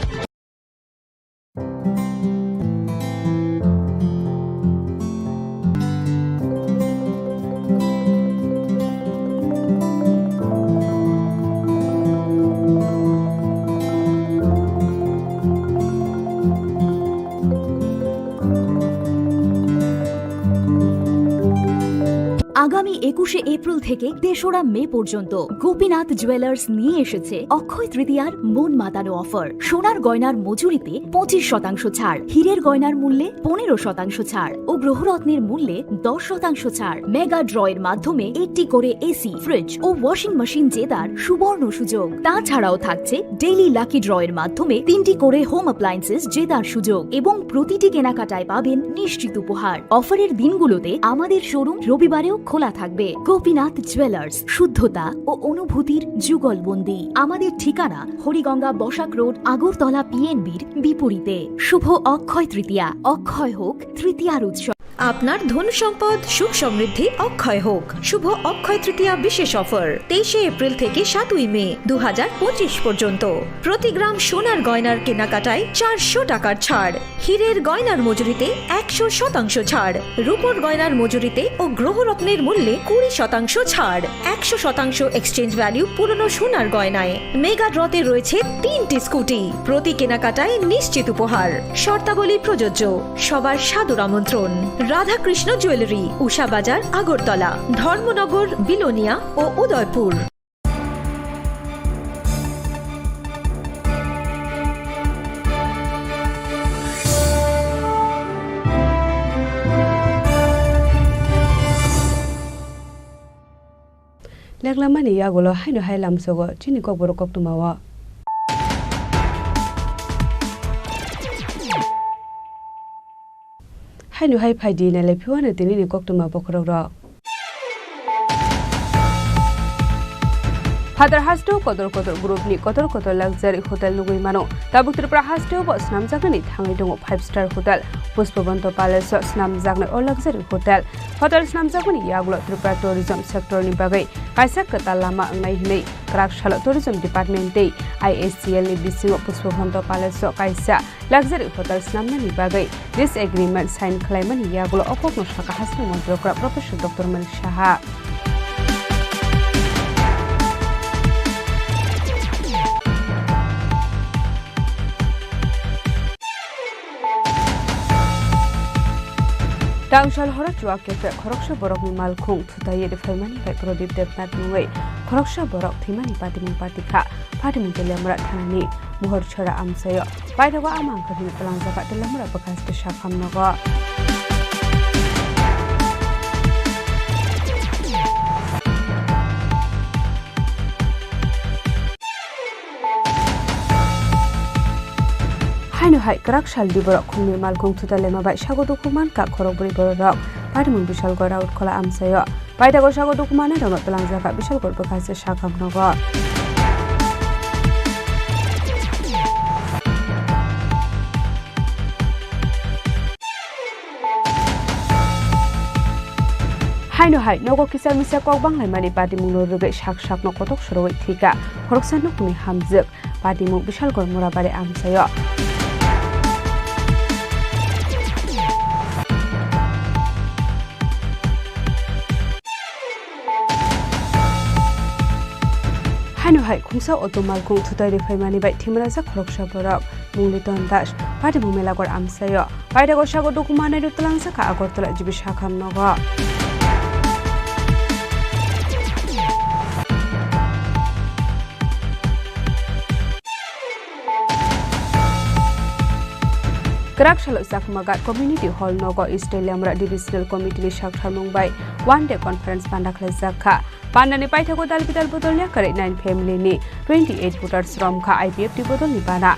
আগামী 21শে April থেকে 3রা মে পর্যন্ত Gopinath jewellers নিয়ে এসেছে অক্ষয় তৃতীয়ার মন মাতানো offer. সোনার গয়নার মজুরিতে 25% ছাড়, হীরের গয়নার মূল্যে 15% ছাড় ও গ্রহরত্নের মূল্যে 10% ছাড়। মেগা ড্রয়ের মাধ্যমে একটি করে এসি, ফ্রিজ ও ওয়াশিং মেশিন জেতার সুবর্ণ সুযোগ। তাছাড়াও থাকছে ডেইলি লাকি ড্রয়ের মাধ্যমে 3টি করে হোম অ্যাপ্লায়েন্সেস জেতার সুযোগ এবং প্রতিটি কেনাকাটায় পাবেন নিশ্চিত উপহার। অফারের দিনগুলোতে আমাদের শোরুম রবিবারেও খোলা থাকবে। গোপীনাথ জুয়েলার্স, শুদ্ধতা ও অনুভূতির যুগলবন্দি। আমাদের ঠিকানা হরিগঙ্গা বসাক রোড, আগরতলা পিএনবির বিপরীতে। শুভ অক্ষয় তৃতীয়া, অক্ষয় হোক তৃতীয়ার উৎসব। আপনার ধন সম্পদ সুখ সমৃদ্ধি অক্ষয় হোক। শুভ অক্ষয় তৃতীয়া বিশেষ অফার 23শে এপ্রিল থেকে 7ই মে 2025 পর্যন্ত। প্রতি গ্রাম সোনার গয়নার কেনাকাটায় 400 টাকার ছাড়, হীরের গয়নার মজুরিতে 100% ছাড়, রূপোর গয়নার মজুরিতে ও গ্রহরত্নের মূল্যে 20% ছাড়, 100% এক্সচেঞ্জ ভ্যালু পুরনো সোনার গয়নায়। মেগা ড্রতে রয়েছে 3টি স্কুটি, প্রতি কেনাকাটায় নিশ্চিত উপহার। শর্তাবলী প্রযোজ্য। সবার সাদর আমন্ত্রণ। রাধাকৃষ্ণ জুয়েলারি, উষা বাজার, আগরতলা, ধর্মনগর, বিলোনিয়া ও উদয়পুর। লেগলামানি ইয়াগুলো হাইনো হাই লামসগো চিনি kokborok koktumawa hainu hai phaidi na le phiwana tini ni koktuma bokrok ro Hadar hasto kodor group ni kodor luxury hotel lugui mano tabuk Tripura hasto bo snam jagni thangai dong 5-star hotel Pushpabanto Palace snam jagni o luxury hotel snam jagni yaglo Tripura tourism sector ni bagai kaisa kata lama ngai hinai Krakshalo tourism department tei ISCL ni bisingo Pushpabanto Palace kaisa luxury hotel snam ni bagai this agreement sign khlaimani yaglo okokno saka hasno montrokra professor Dr. Malik Shaha Tangshal horak juak kepe Khoroksha borok ni malkhung thutaye de faimani bai Prodip Devnath nungai Khoroksha borok thimani patimung patikha patimung telemra thanani muhor chhara amsayo baidawa amang khadin talang jaka telemra bakas te shakham nogo Haino hai Krakshal diborok khungni malkhung thutalema bai sagodukuman ka khoroburi borok patimung bishal gor out khola amsayo baidago sagodukumane rono talang jaka bishal gor bakas te shakham nogo Haino hai nogo kisa misa kok banglai mani patimung norruge sak no kotok soroi thika khoroksa nukni hamjuk patimung bishal gor murabare amsayo Haino hai khungsa otomal khung thutai de faimani bai thimraja khoroksha borok mungliton das patimung melagor amsayo baidago sago dokumane rutlang saka agortala jibi shakham nogo Krakshalo Sakmagat Community Hall Nogo East Lamra Divisional Committee Shakhar Mumbai One Day Conference Pandakhle Zakha Pandani Paithago Dalpital Bodolnya Kare 9 family ni 28 voters from Kha IPF Bodol ni Bana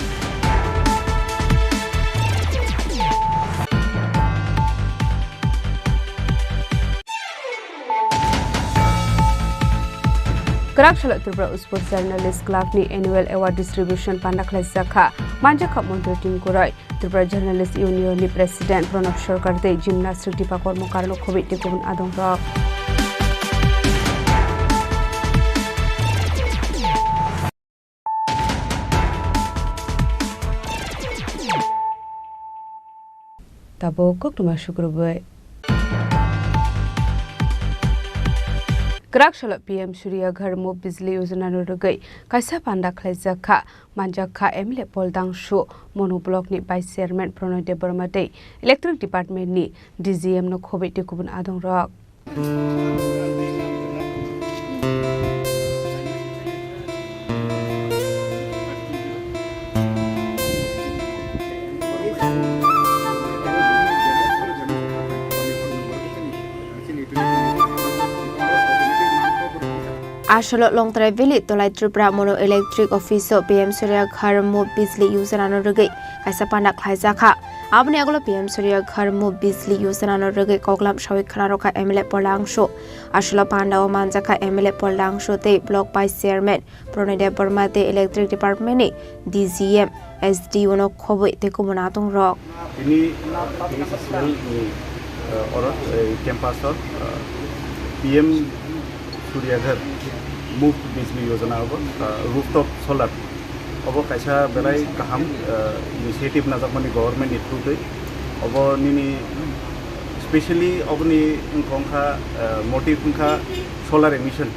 Krakshalo Tripura Sport Journalist Club ni Annual Award Distribution Pandakhle Zakha Manjaka Montre Team Kurai Tripura Journalist Union ni President Pranab Sarkar tei Gymnast Tipa Kormokarno Khobit Tikun Adongrok tabo kokuma shukrubwe Krak shalap PM Surya Ghar Muft Bijli Yojana no rugai kaisa panda khlaijaka manjakha MLA Poldang Shu Monu Block ni Vice Chairman Pranay Debarma dei Electric Department ni DGM no khobai te kubun adong rok Asolo long travel tolai Tripura mono electric office PM Surya Ghar Muft Bijli Yojana no rugai kaisa panda khlaijaka abni agolo PM Surya Ghar Muft Bijli Yojana no rugai koklam shawi khanaroka MLA Poldang Shu asolo panda o manjaka MLA Poldang Shu te block vice chairman Pranay Debarma te electric department ni DGM SDO no khoboi te kumuna tong rok ini SSL ni orot campus PM Surya Ghar Muft Bijli Yojana abo rooftop solar abo kaisa belai kaham initiative na jakmani government ni through dei abo nini especially obni ingkha motive ingkha solar emission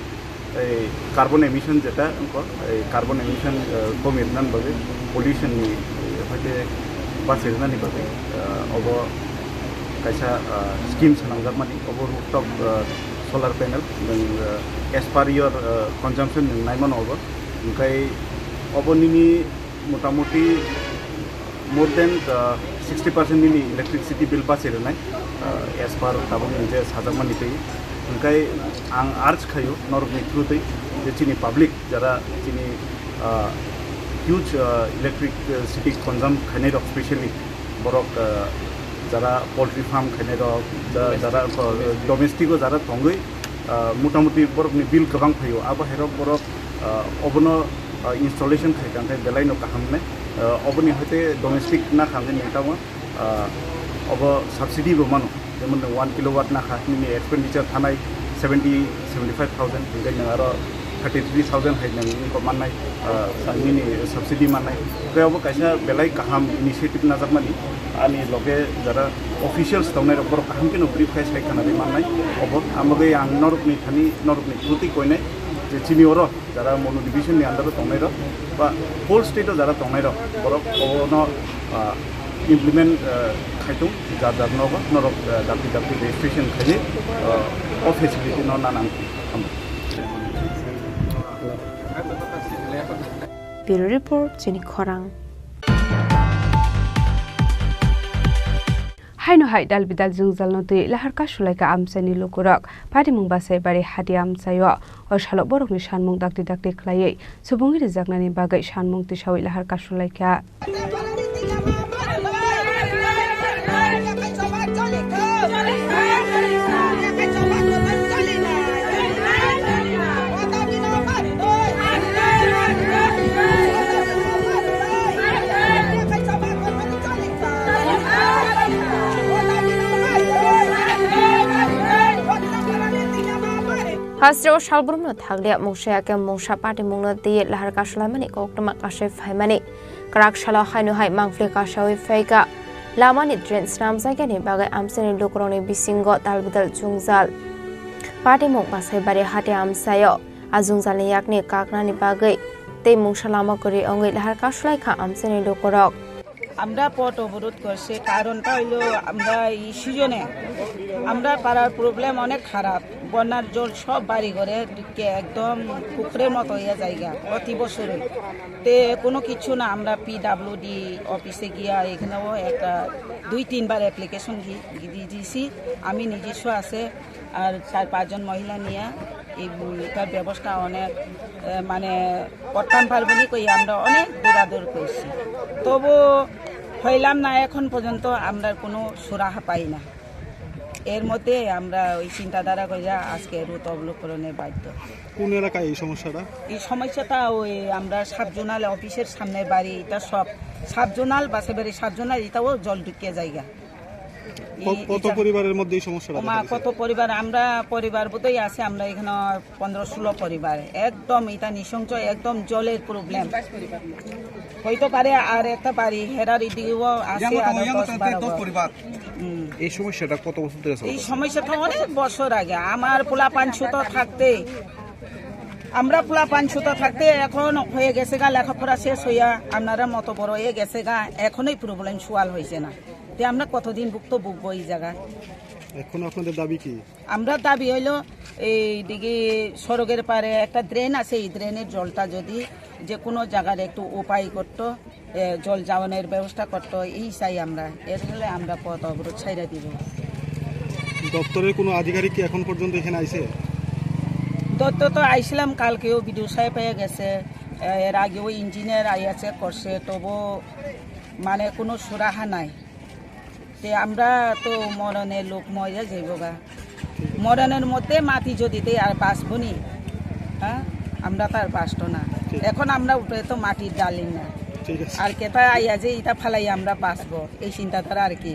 carbon emission jeta ingko carbon emission komirnan babe pollution ni hoite basirna ni babe abo kaisa schemes na jakmani abo rooftop solar panel as per your consumption naiman over kai obonini motamoti more than 60% nini electricity bill pasir nai as per tabon je sajaman nitei kai ang arch khayo norok ni through tei je chini public jara chini huge electricity consume khane rok specially borok jara poultry farm khane rok jara domestic jara thongoi motamoti borok ni bill kabang phayo abo herok borok obono installation khaikan thai belai no kahamne oboni hote domestic na khamne netawa obo subsidy bo mano jemon 1 kilowatt na khasni ni expenditure thanai 75,000 ngai aro 33,000 haidna ko mannai ni subsidy mannai ko obo kaisa belai kaham initiative na jakmani ani loge jara officials tongnai rok kaham kino brief kai sai kana mannai obo amage ang norupni thani norupni kruti koine je chini oro jara mono division ni under tongnai ro ba whole state jara tongnai ro borok ono implement khaitung jar no norok dapi registration khaje of facility no nanang Bureau Report Chini Khorang Haino hai dal bidal jungjal no tui lahar ka sulaika amsani lokurak pari mung basai bari hadi amsayo o shalo borok ni shanmung dakti khlaiei subungi rijaknani bagai shanmung tisawi lahar ka sulaika Hasro shalbrumno thagle mungshaya ke mungsha party mungno de lahar ka shlaimani koktama ka she phaimani krak shala hainu hai mangfle ka shawi faika lamani train snam jaga ni bagai amsani lokroni bisingo talbidal jungjal party mung basai bare hate amsayo ajungjal ni yakni kakna ni bagai te mungsha lama kori ongai lahar ka shlai kha amsani lokorok আমরা পথ অবরোধ করছে কারণটা হইলো আমরা এই সিজনে আমরা পাড়ার প্রবলেম অনেক খারাপ বন্যার জল সব বাড়ি ঘরে ঢুকে একদম পুকুরের মতো হয়ে জায়গা প্রতি বছরে তে কোনো কিছু না আমরা PWD অফিসে গিয়া এখানেও একটা 2-3 বার অ্যাপ্লিকেশন দিয়েছি আমি নিজস্ব আছে আর 4-5 জন মহিলা নিয়ে এইটার ব্যবস্থা অনেক মানে করতাম পারবনি কই আমরা অনেক দৌড়াদৌড় করছি তবু হইলাম না এখন পর্যন্ত আমরা কোনো সুরাহা পাই না এর মধ্যে আমরা ওই চিন্তাধারা কইরা আজকে রুট অবলোকনের বাধ্য কোন এলাকায় এই সমস্যাটা ওই আমরা সাবজোনাল অফিসের সামনের বাড়ি এটা সব সাবজোনাল বাসেবাড়ি সাবজোনাল এটাও জল ঢুকিয়ে জায়গা কত পরিবারের মধ্যে এই সমস্যাটা কত পরিবার আমরা পরিবার বোধই আছে আমরা এখানে 15-16 পরিবার একদম এটা নিঃসংস একদম জলের প্রবলেম হইতে পারে আর একটা বাড়ি হেরার এদিকেও আছে 10-12 পরিবার এই সমস্যাটা কত বছর ধরে এই সমস্যাটা অনেক বছর আগে আমার পোলা পাঁচশত থাকতে আমরা পোলা পাঁচশত থাকতে এখন হয়ে গেছে গা লেখাপড়া শেষ হইয়া আপনারা মতো বড় হয়ে গেছে গা এখনই প্রবলেম সোয়াল হয়েছে না তে আমরা কতদিন ভুগবো এই জায়গায় এখন আপনাদের দাবি কি আমরা দাবি হইলো এইদিকে সড়কের পারে একটা ড্রেন আছে এই ড্রেনের জলটা যদি যে কোনো জায়গার একটু উপায় করতো জল যাওয়ানোর ব্যবস্থা করতো এই চাই আমরা এর ফলে আমরা পথ অবরোধ ছাইড়া দিব দপ্তরের কোনো আধিকারিক কি এখন পর্যন্ত এখানে আইছে দপ্তর তো আইছিলাম কালকেও বিডিও সাহেব পেয়ে গেছে এর আগেও ইঞ্জিনিয়ার আইয়াছে করছে তবু মানে কোনো সুরাহা নাই তে আমরা তো মরণের লোক মরে যাইব গা মরণের মধ্যে মাটি যদি দেয় আর বাঁচব নি হ্যাঁ আমরা তো আর বাঁচত না এখন আমরা উপরে তো মাটির ডালি না আর কেতা আইয়া যে এটা ফালাই আমরা বাঁচবো এই চিন্তাধারা আর কি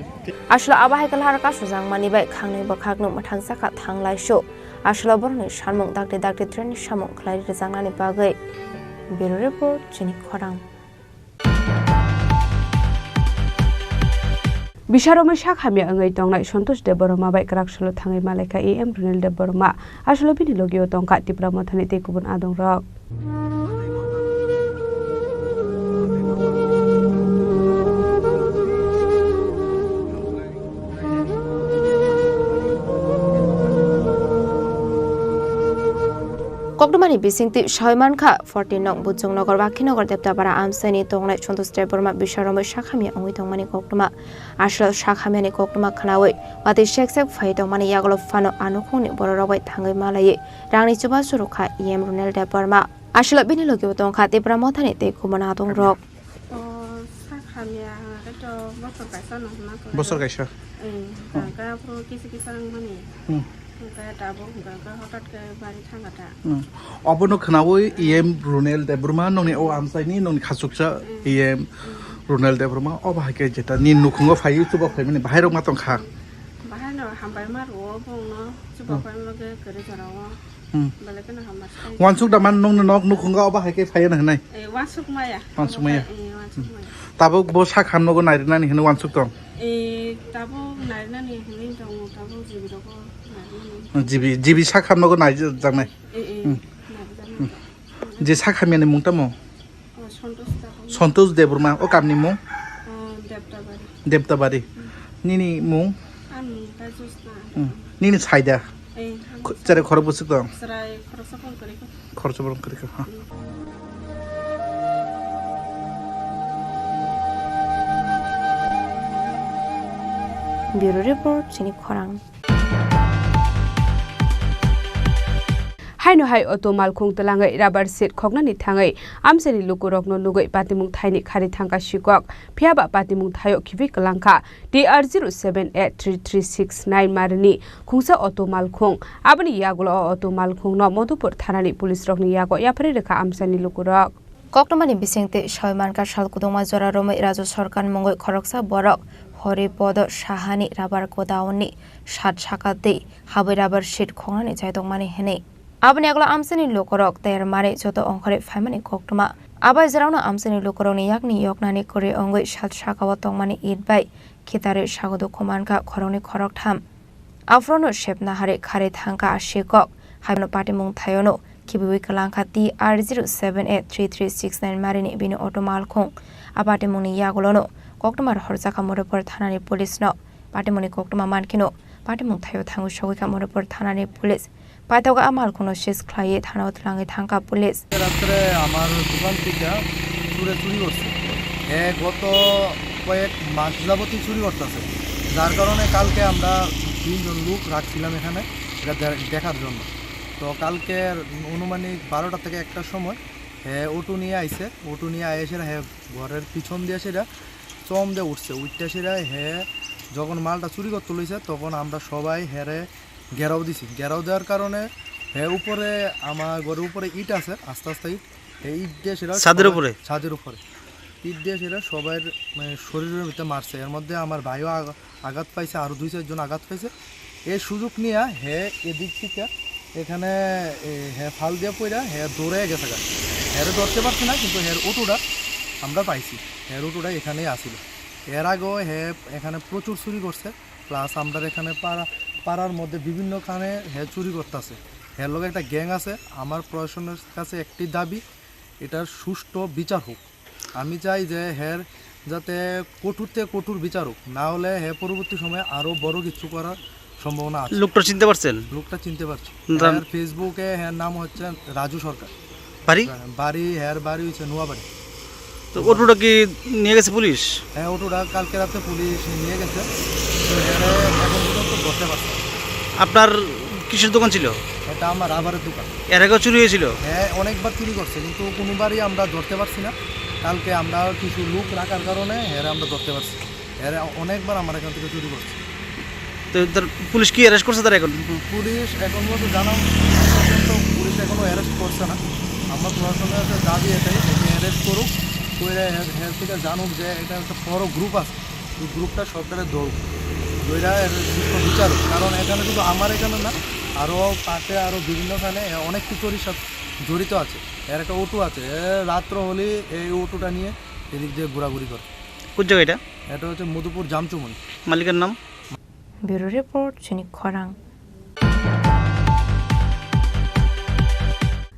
আসলে আবহাওয়া কালহার কাছে জাং মানিবাই খাংनै বখাগনো মথাং साखा थांलायसो আসলে বরনি সামং দাগতে দাগতে ট্রেনের সামং খলাই জাংনাनि बागै ব্যুরো রিপোর্ট চিনি খরাং Bisharomai Shakhamia Angai Tongai Santosh de Boroma by Krakshalo Tangai Malaka AM Brunel de Boroma, Ashlo Binilogio Tonka Tipra Motanite Kubun Adong Rock. Kokdomani Bisingti Shaimanka 14 Nong Bujung Nogor Wakinogor Deptabara Amsani Tongai Santosh de Boroma Bisharomai Shakhamia Angai Tongmani Kokdoma Ashlo Shakhamani Kokdoma Kanawi Wati Sheksek Faitongmani Yagolo Fano Anukuni Borowai Tangai Malaye Rangni Chuba Suruka EM Runel de Borma Ashlo Binilogio Tonka Tipra Motanite Kubun Adong Rock. বছর গাইছা অবনো খনাবই EM রুনেল Debbarma ননি ও আমসাইনি ননি খাসুকসা EM রুনেল Debbarma ও বাহাকে যেটা নি নুখুঙ্গো phi চুবা phi মানে বাহিরক মা তংখা বাহিরক হামবাই মারো বংনো চুবা phi লগে করে জারাও বেলেকেন Hamas ওয়ানসুক দামান নং knock নুখুঙ্গো ও বাহাকে phi না হনাই ওয়ানসুক মায়া তাবো বো সাখাম নগো নাইরনা নি হনে ওয়ানসুক তং তাবো নাইরনা নি হনে তং তাবো জিবিরকো জিবি সাখাম নগো নাই জাংনাই যে সাখামিয়ানি মুংটা মো সন্তোষ দেবরমা ও কামনি মুং দেবতাবাড়ি নিনি মুং নিনি সাইদা চারে খরচ বসে তো খরচ বরং করে হ্যাঁ ব্যুরো রিপোর্ট চিনি খরাং Haino hai auto malkhung talangai rubber set khognani thangai amseni lukurokno lugoi patimung thaini khari thangka shikok phiaba patimung thayo khibi kalangkha DR078336 marni khungsa auto malkhung abani yagulo auto malkhung no modupur thanani police rokni yago yapari rekha amseni lukurok Kokdomani bisingte Shaimanka Shalkudoma Jora Romai Rajo Sarkar Mongoi Khoroksa Borok Hore Podo Shahani rubber godauni shat shakate habai rubber sheet khonani chaidongmani hene Abani aglo amseni lokorok ter mare joto ongkhore famani koktoma abai jarauno amseni lokoroni yakni yoknani kore ongoi shat shakawa tongmani idbai khitare sagodo khomanka khoroni khorok tham afrono shepna hare khare thangka ashikok haibno patimung thayono kibiwi kalangka DR078336 marini bini automal khong apatimuni yagolono koktomar horjaka morepor thanani police no patimuni koktoma mankino patimung thayo thangu sogika morepor thanani police পাইতাগা আমাল কোন শেষ খাইয়ে থানা উতলাঙ্গে thangka police রাত্রে আমার দোকান থেকে চুরি করছে গত কয়েক মাস যাবতই চুরি করতেছে যার কারণে কালকে আমরা 3 জন লোক রাখছিলাম এখানে এটা দেখার জন্য তো কালকে অনুমানিক 12টা থেকে 1টার সময় অটো নিয়ে আইছে অটো নিয়ে এসে ঘরের পিছন দিয়ে সেটা চম দিয়ে উঠছে উঠতে সেটা যখন মালটা চুরি করতে লইছে তখন আমরা সবাই হেরে ঘেরাও দিছি ঘেরাও দেওয়ার কারণে উপরে আমার ঘরের উপরে ইট আছে আস্তে আস্তে ইট দিয়ে সেটা ছাদের উপরে ইট দিয়ে সেটা সবাই মানে শরীরের ভিতরে মারছে এর মধ্যে আমার ভাইও আঘাত পাইছে আরও 2-4 জন আঘাত পাইছে এই সুযোগ নিয়ে এদিক থেকে এখানে ফাল দিয়ে পড়া দৌড়ে গেছে গা ধরতে পারছে না কিন্তু অটোটা আমরা পাইছি অটোটা এখানেই আসিল এর আগেও এখানে প্রচুর চুরি করছে প্লাস আমরা এখানে পাড়ার মধ্যে বিভিন্নখানে হ্যাঁ চুরি করতেছে। হ্যাঁ লোক একটা গ্যাং আছে। আমার প্রশাসনের কাছে একটি দাবি, এটার সুষ্ঠু বিচার হোক। আমি চাই যে হ্যাঁ যাতে কঠোর থেকে কঠোর বিচার হোক, না হলে হ্যাঁ পরবর্তী সময়ে আরও বড় কিছু করার সম্ভাবনা আছে। লোকটা চিনতে পারছেন? লোকটা চিনতে পারছি। ফেসবুকে হ্যাঁ নাম হচ্ছে রাজু সরকার। বাড়ি হচ্ছে নোয়াবাড়ি। তো অটোটা কি নিয়ে গেছে পুলিশ? হ্যাঁ, অটোটা কালকে রাতে পুলিশ নিয়ে গেছে। তো এখন পর্যন্ত ধরতে পারছে। আপনার কিসের দোকান ছিল? এটা আমার রাবারের দোকান। এর আগেও চুরি হয়েছিল? হ্যাঁ, অনেকবার চুরি করছে, কিন্তু কোনোবারই আমরা ধরতে পারছি না। কালকে আমরা কিছু লোক রাখার কারণে আমরা ধরতে পারছি। অনেকবার আমার এখান থেকে চুরি করছে। তো পুলিশ কি অ্যারেস্ট করছে তার এখন? পুলিশ এখন মতো জানাম পর্যন্ত পুলিশ এখনও অ্যারেস্ট করছে না। আমরা প্রশাসনের কাছে দাবি এটাই, অ্যারেস্ট করুক, করে হেলথ থেকে জানুক যে এটা একটা বড় গ্রুপ আছে, এই গ্রুপটা সরকারের দৌড় দইরা বিচারুক। কারণ এখানে শুধু আমার এখানে না, আরও পাশে আরও বিভিন্নখানে অনেক কিশোরীর সাথে জড়িত আছে। এর একটা অটো আছে, রাত্র হলে এই অটোটা নিয়ে এদিক দিয়ে ঘোরাঘুরি করে। কোন জায়গা এটা? এটা হচ্ছে মধুপুর জামচুমনি। মালিকের নাম? ব্যুরো রিপোর্ট, চিনি খরাং।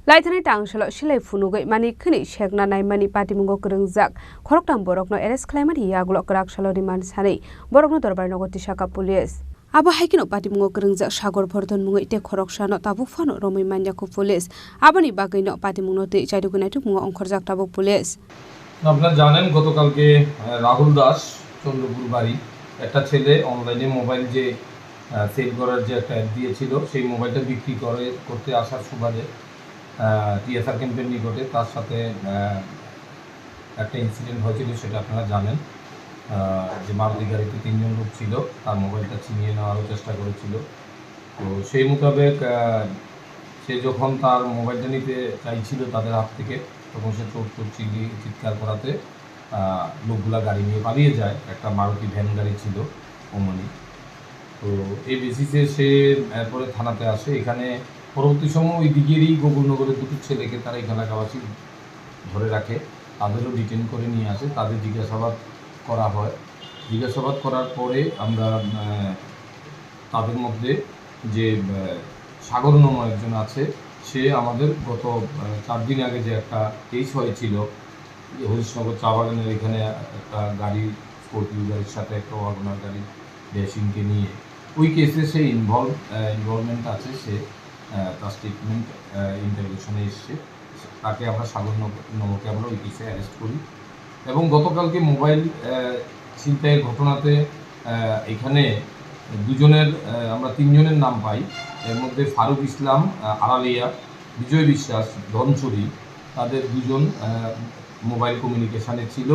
লাইথানি टांगसल सिलाई फुनुगै मानि खनि शेगना नायमानि पाटिमुंगो करंजाक खरकटाम बरकनो एरेस्ट खालामनानै यागुल कराकसल रिमान्ड सानै बरकनो दरबार नगति साका पुलिस आबो हाइकिनो पाटिमुंगो करंजाक सागर भरधन मुङै ite खरकसानो ताबुक फानो रमै मान्याखौ पुलिस आबोनि बागैनो पाटिमुंगनो दै चाइदुगनायथु मुङो अंखरजाक ताबुक पुलिस। আপনারা জানেন গতকালকে রাহুল দাস চন্দ্রপুর বাড়ি একটা ছেলে অনলাইনে মোবাইল যে সেল করার যে একটা অ্যাড দিয়েছিল, সেই মোবাইলটা বিক্রি করতে আসার সুবাদে টিএসআর ক্যাম্পের নিকটে তার সাথে একটা ইনসিডেন্ট হয়েছিল, সেটা আপনারা জানেন। যে মারুতি গাড়িতে 3 জন লোক ছিল, তার মোবাইলটা ছিনিয়ে নেওয়ারও চেষ্টা করেছিল। তো সেই মোতাবেক সে যখন তার মোবাইলটা নিতে চাইছিল তাদের হাত থেকে, তখন সে চোট চিৎকার করাতে লোকগুলা গাড়ি নিয়ে পালিয়ে যায়। একটা মারুতি ভ্যান গাড়ি ছিল ওমনি। তো এই বেসিসে সে এরপরে থানাতে আসে। এখানে পরবর্তী সময় ওই দিকেরই গোকুলনগরের 2 ছেলেকে তারা এই এলাকাবাসী ধরে রাখে, তাদেরও ডিটেন করে নিয়ে আসে, তাদের জিজ্ঞাসাবাদ করা হয়। জিজ্ঞাসাবাদ করার পরে আমরা তাদের মধ্যে যে সাগর নামে একজন আছে, সে আমাদের গত 4 দিন আগে যে একটা কেস হয়েছিল হরিশনগর চা বাগানের এখানে একটা গাড়ি স্কর্পিও গাড়ির সাথে একটা ওয়াগনার গাড়ি ড্যাশিংকে নিয়ে, ওই কেসে সে ইনভলভমেন্ট আছে। সে তার স্টেটমেন্ট ইন্টারভিউশনে এসছে, তাকে আমরা সাগর নমকে আমরা ওই কেসে অ্যারেস্ট করি। এবং গতকালকে মোবাইল ছিনতাইয়ের ঘটনাতে এখানে আমরা 3 জনের নাম পাই। এর মধ্যে ফারুক ইসলাম আড়ালিয়া, বিজয় বিশ্বাস ধনচুরি, তাদের 2 জন মোবাইল কমিউনিকেশানে ছিল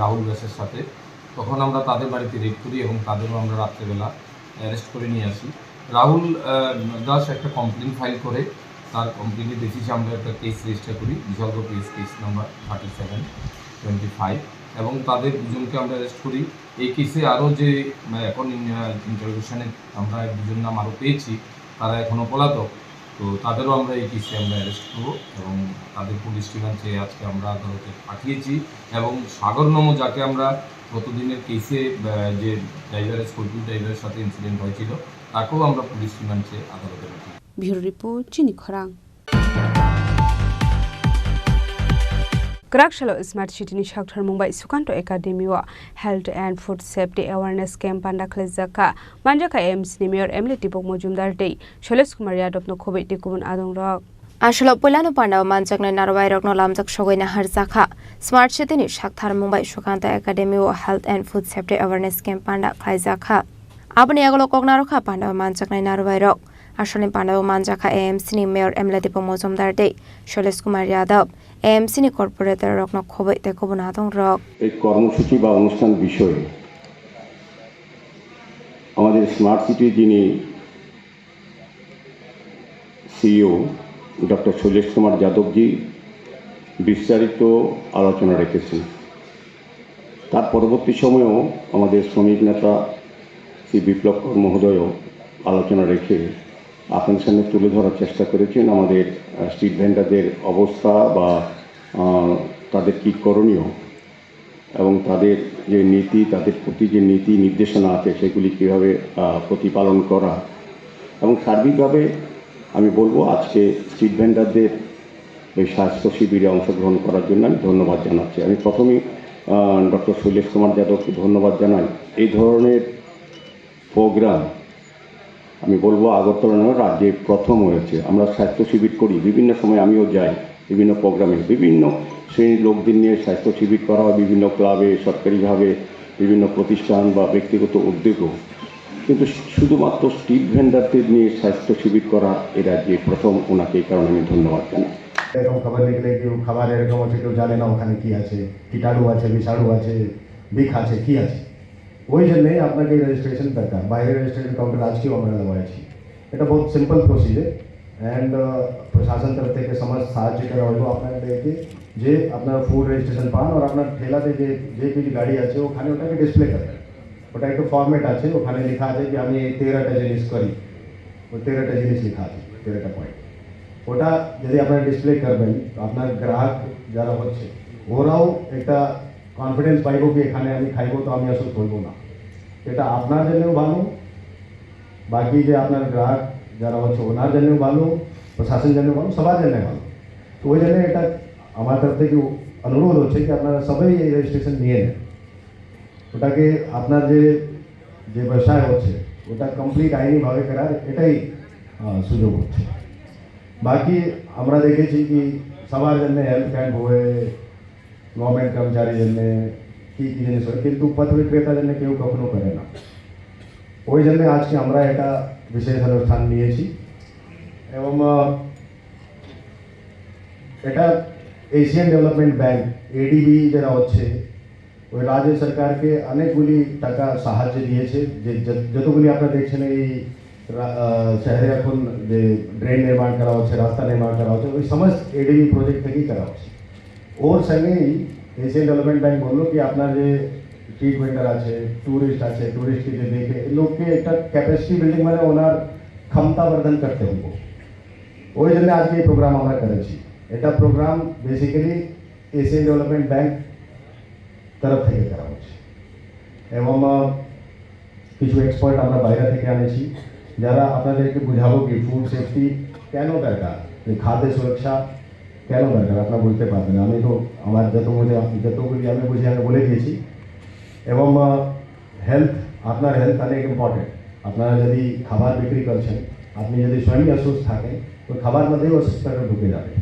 রাহুল দাসের সাথে। তখন আমরা তাদের বাড়িতে রেড করি এবং তাদেরও আমরা রাত্রেবেলা অ্যারেস্ট করে নিয়ে আসি। রাহুল দাস একটা কমপ্লেন ফাইল করে, তার কমপ্লেনের বেসিসে আমরা একটা কেস রেজিস্টার করি, বিসর্গ কেস নাম্বার 3725, এবং তাদের 2 জনকে আমরা অ্যারেস্ট করি। এই কেসে আরও যে এখন ইন্টারভিউশনে আমরা 2 জন নাম আরও পেয়েছি, তারা এখনও পলাতক। তো তাদেরও আমরা এই কেসে আমরা অ্যারেস্ট করবো এবং তাদের পুলিশ রিমান্ড চেয়ে আজকে আমরা আদালতে পাঠিয়েছি। এবং সাগর নম, যাকে আমরা গতদিনের কেসে যে ড্রাইভারের স্কর্পিও ড্রাইভারের সাথে ইনসিডেন্ট হয়েছিল, তাকেও আমরা পুলিশ রিমান্ড চেয়ে আদালতে পাঠিয়েছি। ব্যুরো রিপোর্ট, চিনি খরাং। Krakshalo Smart City ni Shakthar Mumbai Sukanto Academy wa Health and Food Safety Awareness Camp panda khlejaka manjaka AMC ni Mayor Emily Tipok Mojumdar dei Sholesh Kumar Yadav no khobei te kubun adong rok আসলে পয়লানো পান্ডাও মানজাকনাই নারবাই রকনো লামজাক সগৈনা হারজাখা smart city ni Shakthar Mumbai Sukanto Academy wa Health and Food Safety Awareness Camp panda khlaijaka aboni agolo koknarokha পান্ডাও মানজাকনাই নারবাই রক আসলে পান্ডাও মানজাখা AMC ni Mayor Emily Tipok Mojumdar dei Sholesh Kumar Yadav AMC ni corporator রকন খবই তে কবন আদং রক। এই কর্মসূচি বা অনুষ্ঠান বিষয়ে আমাদের স্মার্ট সিটি যিনি সিইও ডক্টর শৈলেশ কুমার যাদবজি বিস্তারিত আলোচনা রেখেছেন। তার পরবর্তী সময়েও আমাদের শ্রমিক নেতা শ্রী বিপ্লব কর মহোদয়ও আলোচনা রেখে আপনাদের সামনে তুলে ধরার চেষ্টা করেছেন আমাদের স্ট্রিট ভেন্ডারদের অবস্থা বা তাদের কী করণীয় এবং তাদের যে নীতি, তাদের প্রতি যে নীতি নির্দেশনা আছে সেগুলি কীভাবে প্রতিপালন করা, এবং সার্বিকভাবে আমি বলবো আজকে স্ট্রিট ভেন্ডারদের এই স্বাস্থ্য শিবিরে অংশগ্রহণ করার জন্য আমি ধন্যবাদ জানাচ্ছি। আমি প্রথমেই ডক্টর শৈলেশ কুমার যাদবকে ধন্যবাদ জানাই। এই ধরনের প্রোগ্রাম আমি বলবো আগরতলা নয়, রাজ্যে প্রথম হয়েছে। আমরা স্বাস্থ্য শিবির করি, বিভিন্ন সময় আমিও যাই বিভিন্ন প্রোগ্রামে, বিভিন্ন শ্রেণীর লোকদের নিয়ে স্বাস্থ্য শিবির করা হয়, বিভিন্ন ক্লাবে, সরকারিভাবে, বিভিন্ন প্রতিষ্ঠান বা ব্যক্তিগত উদ্যোগও। কিন্তু শুধুমাত্র স্ট্রিট ভেন্ডারদের নিয়ে স্বাস্থ্য শিবির করা এ রাজ্যে প্রথম। ওনাকে এই কারণে আমি ধন্যবাদ জানাই। এরকম খাবার নিলে কেউ খাবার এরকম আছে, কেউ জানে না ওখানে কী আছে, কীটাণু আছে, বিষাণু আছে, বিষ আছে, কী আছে। ওই জন্যেই আপনাকে রেজিস্ট্রেশন দরকার। বাইরে রেজিস্ট্রেশন কাউন্টার আজকেও আমরা लगाएছি। এটা বহুত সিম্পল প্রসিজার অ্যান্ড প্রশাসন তরফ থেকে সমস্ত সাহায্য করা হইব আপনাদেরকে, যে আপনার ফুড রেজিস্ট্রেশন পান আর আপনার ঠেলাতে যে কিছু গাড়ি আছে ওখানে ওটাকে ডিসপ্লে করবেন। ওটা একটা ফর্মেট আছে, ওখানে লেখা আছে যে আমি 13টা জিনিস করি, ওই 13টা জিনিস লেখা আছে, 13টা পয়েন্ট। ওটা যদি আপনারা ডিসপ্লে করবেন আপনার গ্রাহক যারা হচ্ছে ওরাও একটা কনফিডেন্স পাইব কি এখানে আমি খাইব তো আমি আসলে বলবো না। এটা আপনার জন্যও ভালো, বাকি যে আপনার গ্রাহক যারা হচ্ছে ওনার জন্যও ভালো, প্রশাসন জন্য ভালো, সবার জন্য ভালো। তো ওই জন্য এটা আমার তরফ থেকে অনুরোধ হচ্ছে কি আপনারা সবাই এই রেজিস্ট্রেশন নিয়ে নেন। ওটাকে আপনার যে ব্যবসায় হচ্ছে ওটা কমপ্লিট আইনিভাবে করার এটাই সুযোগ হচ্ছে। বাকি আমরা দেখেছি কি সবার জন্য হেলথ ক্যাম্প হয়ে, গভর্নমেন্ট কর্মচারীর জন্য কী কী জিনিস হয়, কিন্তু পথ বিক্রেতার জন্য কেউ কখনো করে না। ওই জন্য আজকে আমরা এটা বিশেষ অনুষ্ঠান নিয়েছি এবং এটা এশিয়ান ডেভেলপমেন্ট ব্যাংক এডিবি যারা হচ্ছে ওই রাজ্য সরকারকে অনেকগুলি টাকা সাহায্য দিয়েছে। যে যতগুলি আপনারা দেখছেন এই শহরে এখন যে ড্রেন নির্মাণ করা হচ্ছে, রাস্তা নির্মাণ করা হচ্ছে, ওই সমস্ত এডিবি প্রজেক্ট থেকেই করা হচ্ছে। ওর সঙ্গেই এশিয়ান ডেভেলপমেন্ট ব্যাংক বললো কি আপনার যে স্ট্রিট ভেন্ডার আছে, ট্যুরিস্ট আছে, ট্যুরিস্টকে যে দেখে লোককে একটা ক্যাপাসিটি বিল্ডিং মানে ওনার ক্ষমতা বর্ধন করতে হবে। ওই জন্য আজকে এই প্রোগ্রাম আমরা করেছি। এটা program basically Asian Development Bank তরফ থেকে করা হচ্ছে এবং কিছু এক্সপার্ট আমরা বাইরে থেকে আনেছি যারা আপনাদেরকে বুঝাবো কি ফুড সেফটি কেন দরকার, এই খাদ্য সুরক্ষা কেন দরকার আপনারা বলতে পারবেন। আমি তো আমার যতগুলি আমি বুঝি আমি বলে দিয়েছি। এবং হেলথ, আপনার হেলথ অনেক ইম্পর্টেন্ট। আপনারা যদি খাবার বিক্রি করছেন, আপনি যদি স্বয়ং অসুস্থ থাকেন ওই খাবার মধ্যেই অসুস্থতা ঢুকে যাবে।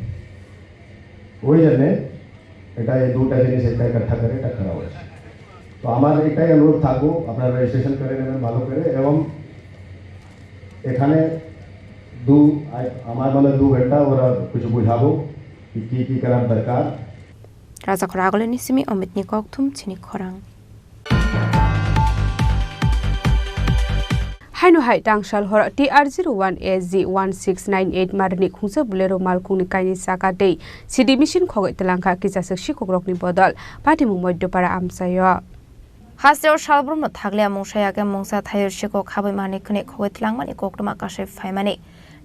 ওই জন্যে এটা এই দুটা জিনিস একটা ইকট্ঠা করে এটা করা হয়েছে। তো আমার এটাই অনুরোধ থাকবো আপনারা রেজিস্ট্রেশন করে নেবেন ভালো করে এবং এখানে আমার 2 ঘন্টা ওরা কিছু বুঝাবো কি করার দরকার। রাজা খরাগলে নিসিমি অমিত নিকক থুম চিনি খরাং। হাইনো হাই টাংশাল হর TR01AZ1698 মারনি খুংসা বুলেরো মালকুংনি কাইনি সাকাতেই সিডি মেশিন খগৈ তেলাংখা কিজাসক শিক্ষকরকনি বদল পাটিমু মধ্যপাড়া আমসায় হাসেও সালব্রহ্ম থাকলে মংসায়াকে মংসা থাইর শিক্ষক খাबै মানি খনে খগৈ তেলাংমানি কোকটমা কাশে ফাইমানি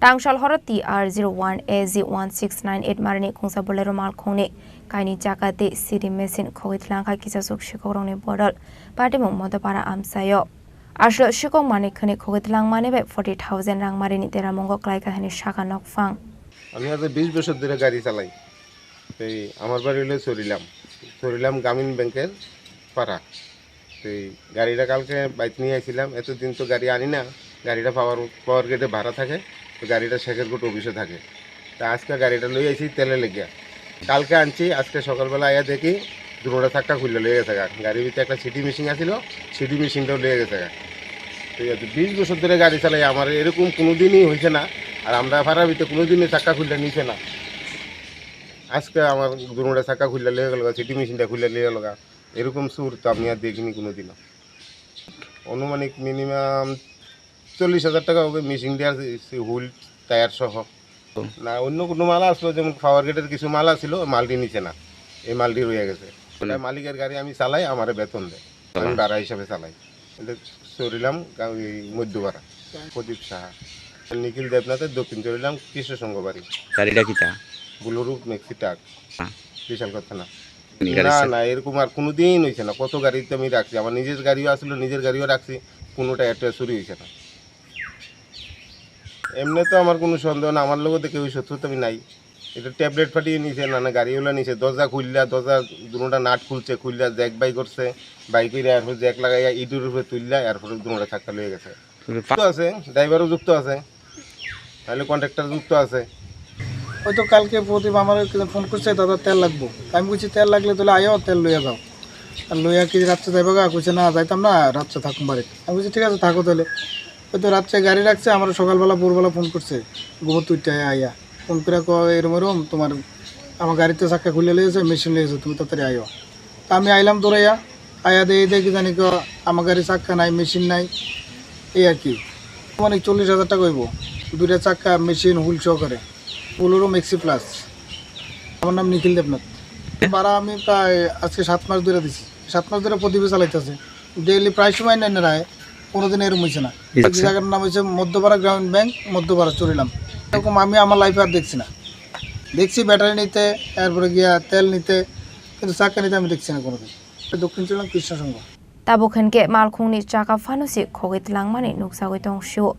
টাংশাল হর TR01AZ1698 মারনি খুংসা বুলেরো মালকুংনি কাইনি চাকাতে সিডি মেশিন খগৈ তেলাংখা কিজাসক শিক্ষকরকনি বদল পাটিমু মধ্যপাড়া আমসায় আসলে শিক্ষক মানিক খনি খগতলাং মানে 40,000 রাং মারিনি তেরা মঙ্গ ক্লাই কাহিনী শাখা নকফাং। আমি আজ 20 বছর ধরে গাড়ি চালাই। এই আমার বাড়ি হলো সরিলাম গ্রামীণ ব্যাংকের পাড়া। এই গাড়িটা কালকে বাইক নিয়ে আসছিলাম, এতদিন তো গাড়ি আনি না, গাড়িটা পাওয়ার গেটে ভাড়া থাকে, তো গাড়িটা শেখেরকোট অফিসে থাকে। তা আজকে গাড়িটা লই আইছি তেলে লেগে, কালকে আনছি, আজকে সকালবেলা আয়া দেখি দুটোটা চাক্কা খুললে লেগে গেছে। গাড়ির ভিতরে একটা সিটি মেশিন আছিল, সিটি মেশিনটাও লেগে গেছে। ঠিক আছে, 20 বছর ধরে গাড়ি চালাই, আমার এরকম কোনো দিনই হয়েছে না। আর আমরা ভাড়ার ভিতরে কোনো দিনই চাক্কা খুললে নিছে না। আজকে আমার দুটোটা চাক্কা খুললে লেগে গেল, সিটি মেশিনটা খুললে লেগে লগা, এরকম সুর তো আমি আর দেখিনি কোনো দিনও। অনুমানিক মিনিমাম 40,000 টাকা হবে মেশিন দেওয়ার, হুইল টায়ার সহ। না অন্য কোনো মাল আসলো, যেমন পাওয়ার গেটের কিছু মাল আসছিল, মালটি নিচে না, এই মালটি রয়ে গেছে। মালিকের গাড়ি আমি চালাই, আমার বেতন দেয়, আমি ভাড়া হিসাবে চালাই। এটা চরিলাম মধ্যপাড়া প্রদীপ সাহা, নিখিল দেবনাথের দক্ষিণ চরিলাম কৃষ্ণ সংঘ বাড়ি। গাড়িটা কিটা? বুলোরু মেক্সি ট্রাক, বিশাল কথা না। না এরকম আর কোনোদিন হয়েছে না। কত গাড়িতে আমি রাখছি, আমার নিজের গাড়িও আসলো, নিজের গাড়িও রাখছি, কোনোটা একটা চুরি হয়েছে না। এমনি তো আমার কোনো সন্দেহ না, আমার লোকের কেউ শত্রুতা আমি নাই। এটা ট্যাবলেট ফাটিয়ে নিছে, না গাড়িওয়ালা নিছে, দরজা খুললা, দরজা দুটা নাট খুলছে, খুললা জ্যাক বাই করছে, বাইক করে এরপর জ্যাক লাগাইয়া ইটের উপরে তুললা, এরপরে দুটা ধাক্কা লেগে গেছে। যুক্ত আছে, ড্রাইভারও যুক্ত আছে, তাহলে কন্ট্রাক্টর যুক্ত আছে। হয়তো কালকে প্রদীপ আমার ফোন করছে, দাদা তেল লাগবো। আমি বলছি তেল লাগলে তাহলে আয়ো, তেল লইয়া যাও। আর লইয়া কি রাত্রে যাইবা গা? কইছে না যাইতাম না, রাত্রে থাকুন বাড়িতে। আমি বলছি ঠিক আছে থাকো তাহলে। হয়তো রাত্রে গাড়ি রাখছে, আমার সকালবেলা ভোরবেলা ফোন করছে, গোবর তুইটা আইয়া ফোন করে এরম এরম তোমার আমার গাড়িতে চাক্কা খুলে লেগেছে, মেশিন লেগেছে, তুমি তাড়াতাড়ি আইও। তা আমি আইলাম দৌড়াইয়া, আয়া দেখি জানি আমার গাড়ি চাক্কা নাই, মেশিন নাই, এই আর কি। মানে 40,000 টাকা হইব, দুইটা চাক্কা, মেশিন, হুল সহকারে, হুলেরও মেক্সি প্লাস। আমার নাম নিখিল দেবনাথ। ভাড়া আমি প্রায় আজকে 7 মাস ধরে দিছি, 7 মাস ধরে প্রদীপে চালাইতেছে ডেইলি, প্রায় সময় নেন রায়, কোনোদিন এরকম হয়েছে না। জায়গার নাম হয়েছে মধ্যপাড়া গ্রামীণ ব্যাংক, মধ্যপাড়া চুরিলাম। এরকম আমি আমার লাইফে আর দেখছি না। দেখছি ব্যাটারি নিতে, এরপরে গিয়া তেল নিতে, কিন্তু চাক্কা নিতে আমি দেখছি না কোনোদিন। দক্ষিণ চুরিলাম কৃষ্ণ সংঘ। তাবুখানকে মালখুংনি চাকা ফানুসি খগিত লাংমানি নুকসাগৈ তংশিও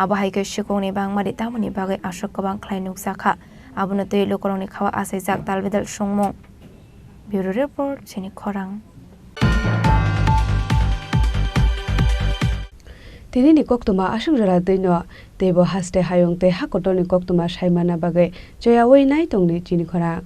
আবাहायखौ सिगांनि बांमारि तामुनि बागै आसक गोबां ख्लाय नुकसाखा आबुनो दै लुकरंनि खावा आसायजाक दालबेदाल संमुं। ब्यूरो रिपोर्ट चिनी खरां। Tini ni koktuma asung jara dino tebo haste hayong te hakotoni koktuma saimana bagai joya wei nai tongni Chini Khorang.